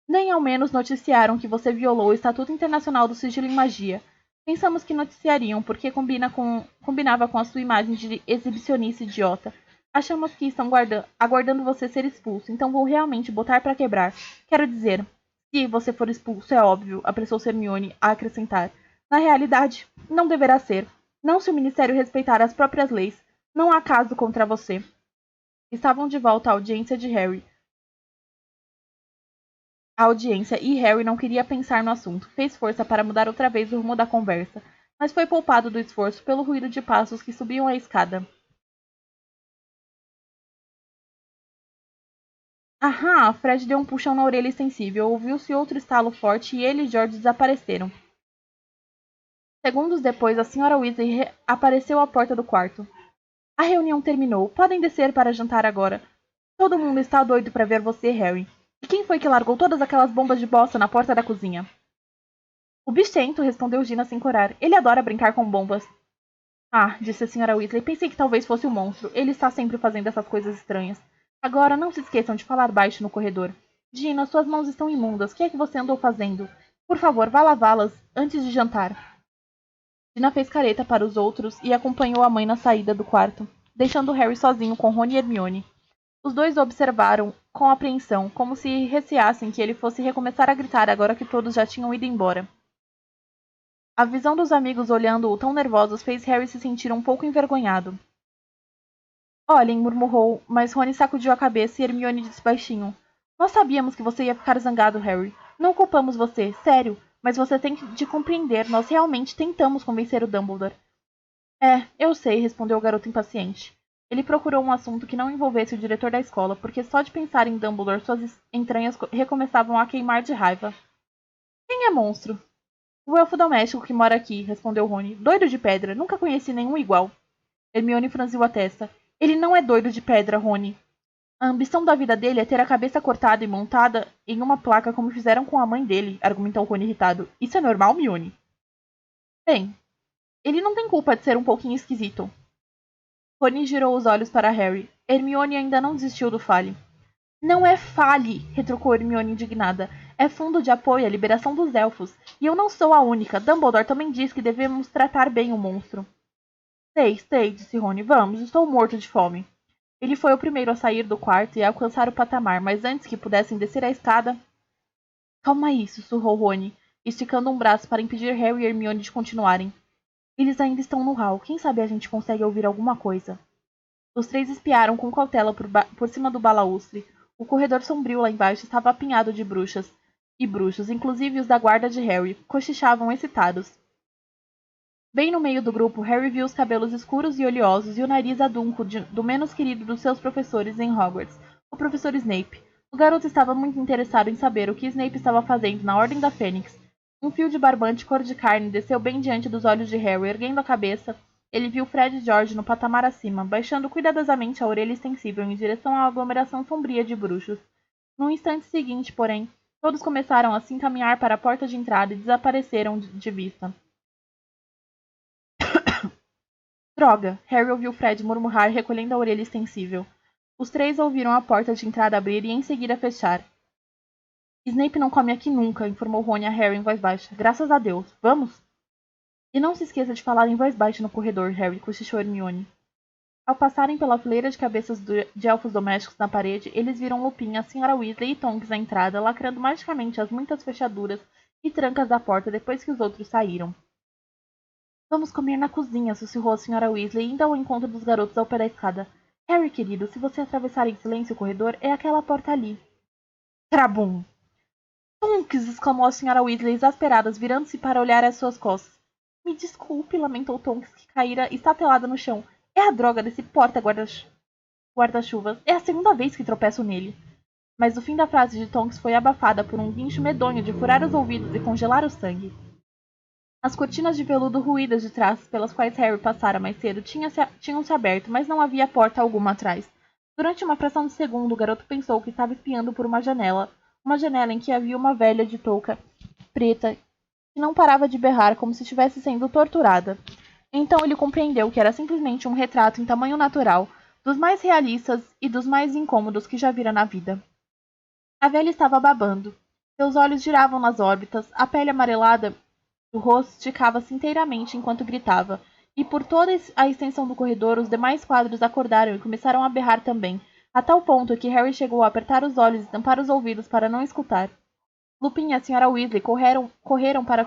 Nem ao menos noticiaram que você violou o Estatuto Internacional do Sigilo em Magia. Pensamos que noticiariam, porque combinava com a sua imagem de exibicionista idiota. Achamos que estão aguardando você ser expulso, então vou realmente botar para quebrar. Quero dizer, se você for expulso, é óbvio, apressou Hermione a acrescentar. Na realidade, não deverá ser. Não se o Ministério respeitar as próprias leis. Não há caso contra você. Estavam de volta à audiência de Harry. A audiência e Harry não queria pensar no assunto. Fez força para mudar outra vez o rumo da conversa, mas foi poupado do esforço pelo ruído de passos que subiam a escada. Ahá! Fred deu um puxão na orelha sensível. Ouviu-se outro estalo forte e ele e George desapareceram. Segundos depois, a Sra. Weasley apareceu à porta do quarto. A reunião terminou. Podem descer para jantar agora. Todo mundo está doido para ver você, Harry. E quem foi que largou todas aquelas bombas de bosta na porta da cozinha? O bichento, respondeu Gina sem corar. Ele adora brincar com bombas. Ah, disse a Sra. Weasley. Pensei que talvez fosse um monstro. Ele está sempre fazendo essas coisas estranhas. Agora, não se esqueçam de falar baixo no corredor. Gina, suas mãos estão imundas. O que é que você andou fazendo? Por favor, vá lavá-las antes de jantar. Gina fez careta para os outros e acompanhou a mãe na saída do quarto, deixando Harry sozinho com Rony e Hermione. Os dois o observaram com apreensão, como se receassem que ele fosse recomeçar a gritar agora que todos já tinham ido embora. A visão dos amigos olhando-o tão nervosos fez Harry se sentir um pouco envergonhado. Olhem, murmurou, mas Rony sacudiu a cabeça e Hermione disse baixinho. Nós sabíamos que você ia ficar zangado, Harry. Não culpamos você, sério, mas você tem de compreender, nós realmente tentamos convencer o Dumbledore. É, eu sei, respondeu o garoto impaciente. Ele procurou um assunto que não envolvesse o diretor da escola, porque só de pensar em Dumbledore suas entranhas recomeçavam a queimar de raiva. Quem é monstro? O elfo doméstico que mora aqui, respondeu Rony. Doido de pedra, nunca conheci nenhum igual. Hermione franziu a testa. Ele não é doido de pedra, Rony. A ambição da vida dele é ter a cabeça cortada e montada em uma placa como fizeram com a mãe dele, argumentou Rony irritado. Isso é normal, Mione? Bem, ele não tem culpa de ser um pouquinho esquisito. Rony girou os olhos para Harry. Hermione ainda não desistiu do Fale. Não é Fale, retrucou Hermione indignada. É fundo de apoio à liberação dos elfos. E eu não sou a única. Dumbledore também diz que devemos tratar bem o monstro. Sei, disse Rony. Vamos, estou morto de fome. Ele foi o primeiro a sair do quarto e a alcançar o patamar, mas antes que pudessem descer a escada, Calma aí, sussurrou Rony, esticando um braço para impedir Harry e Hermione de continuarem. Eles ainda estão no hall. Quem sabe a gente consegue ouvir alguma coisa. Os três espiaram com cautela por cima do balaústre. O corredor sombrio lá embaixo estava apinhado de bruxas e bruxos, inclusive os da guarda de Harry, cochichavam excitados. Bem no meio do grupo, Harry viu os cabelos escuros e oleosos e o nariz adunco do menos querido dos seus professores em Hogwarts, o professor Snape. O garoto estava muito interessado em saber o que Snape estava fazendo na Ordem da Fênix. Um fio de barbante cor de carne desceu bem diante dos olhos de Harry. Erguendo a cabeça, ele viu Fred e George no patamar acima, baixando cuidadosamente a orelha extensível em direção à aglomeração sombria de bruxos. No instante seguinte, porém, todos começaram a se encaminhar para a porta de entrada e desapareceram de vista. Droga! Harry ouviu Fred murmurar, recolhendo a orelha extensível. Os três ouviram a porta de entrada abrir e em seguida fechar. Snape não come aqui nunca, informou Rony a Harry em voz baixa. Graças a Deus. Vamos? E não se esqueça de falar em voz baixa no corredor, Harry, cochichou Hermione. Ao passarem pela fileira de cabeças de elfos domésticos na parede, eles viram Lupin, a Sra. Weasley e Tonks à entrada, lacrando magicamente as muitas fechaduras e trancas da porta depois que os outros saíram. Vamos comer na cozinha, sussurrou a Sra. Weasley, indo ao encontro dos garotos ao pé da escada. Harry, querido, se você atravessar em silêncio o corredor, é aquela porta ali. Trabum! Tonks! Exclamou a Sra. Weasley, exasperada, virando-se para olhar às suas costas. Me desculpe, lamentou Tonks, que caíra estatelada no chão. É a droga desse porta-guarda-chuvas. É a segunda vez que tropeço nele. Mas o fim da frase de Tonks foi abafada por um guincho medonho de furar os ouvidos e congelar o sangue. As cortinas de veludo ruídas de trás, pelas quais Harry passara mais cedo, tinham-se aberto, mas não havia porta alguma atrás. Durante uma fração de segundo, o garoto pensou que estava espiando por uma janela em que havia uma velha de touca preta que não parava de berrar como se estivesse sendo torturada. Então ele compreendeu que era simplesmente um retrato em tamanho natural, dos mais realistas e dos mais incômodos que já vira na vida. A velha estava babando. Seus olhos giravam nas órbitas, a pele amarelada o rosto esticava-se inteiramente enquanto gritava, e por toda a extensão do corredor os demais quadros acordaram e começaram a berrar também, a tal ponto que Harry chegou a apertar os olhos e tampar os ouvidos para não escutar. Lupin e a Sra. Weasley correram para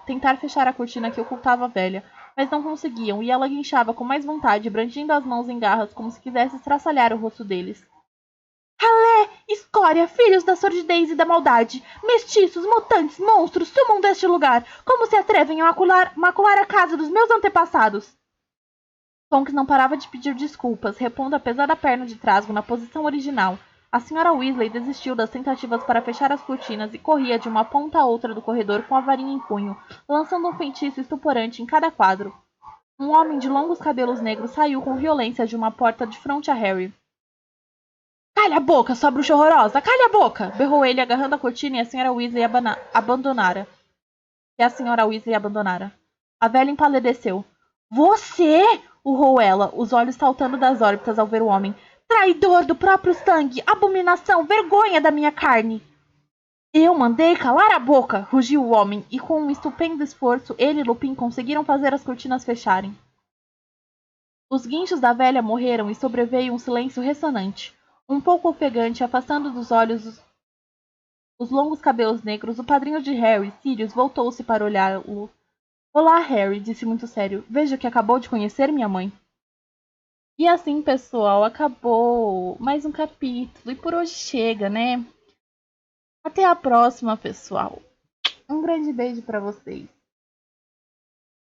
tentar fechar a cortina que ocultava a velha, mas não conseguiam, e ela guinchava com mais vontade, brandindo as mãos em garras como se quisesse estraçalhar o rosto deles. Ralé, escória, filhos da sordidez e da maldade, mestiços, mutantes, monstros, sumam deste lugar! Como se atrevem a macular a casa dos meus antepassados? Tonks não parava de pedir desculpas, repondo a pesada perna de trasgo na posição original. A Sra. Weasley desistiu das tentativas para fechar as cortinas e corria de uma ponta a outra do corredor com a varinha em punho, lançando um feitiço estuporante em cada quadro. Um homem de longos cabelos negros saiu com violência de uma porta de frente a Harry. Calha a boca, sua bruxa horrorosa! Calha a boca! Berrou ele, agarrando a cortina e a Sra. Weasley abandonara. A velha empalideceu. Você! Urrou ela, os olhos saltando das órbitas ao ver o homem. Traidor do próprio sangue! Abominação! Vergonha da minha carne! Eu mandei calar a boca! Rugiu o homem, e com um estupendo esforço, ele e Lupin conseguiram fazer as cortinas fecharem. Os guinchos da velha morreram e sobreveio um silêncio ressonante. Um pouco ofegante, afastando dos olhos os longos cabelos negros, o padrinho de Harry, Sirius, voltou-se para olhá-lo. Olá, Harry, disse muito sério. Vejo que acabou de conhecer minha mãe. E assim, pessoal, acabou mais um capítulo. E por hoje chega, né? Até a próxima, pessoal. Um grande beijo para vocês.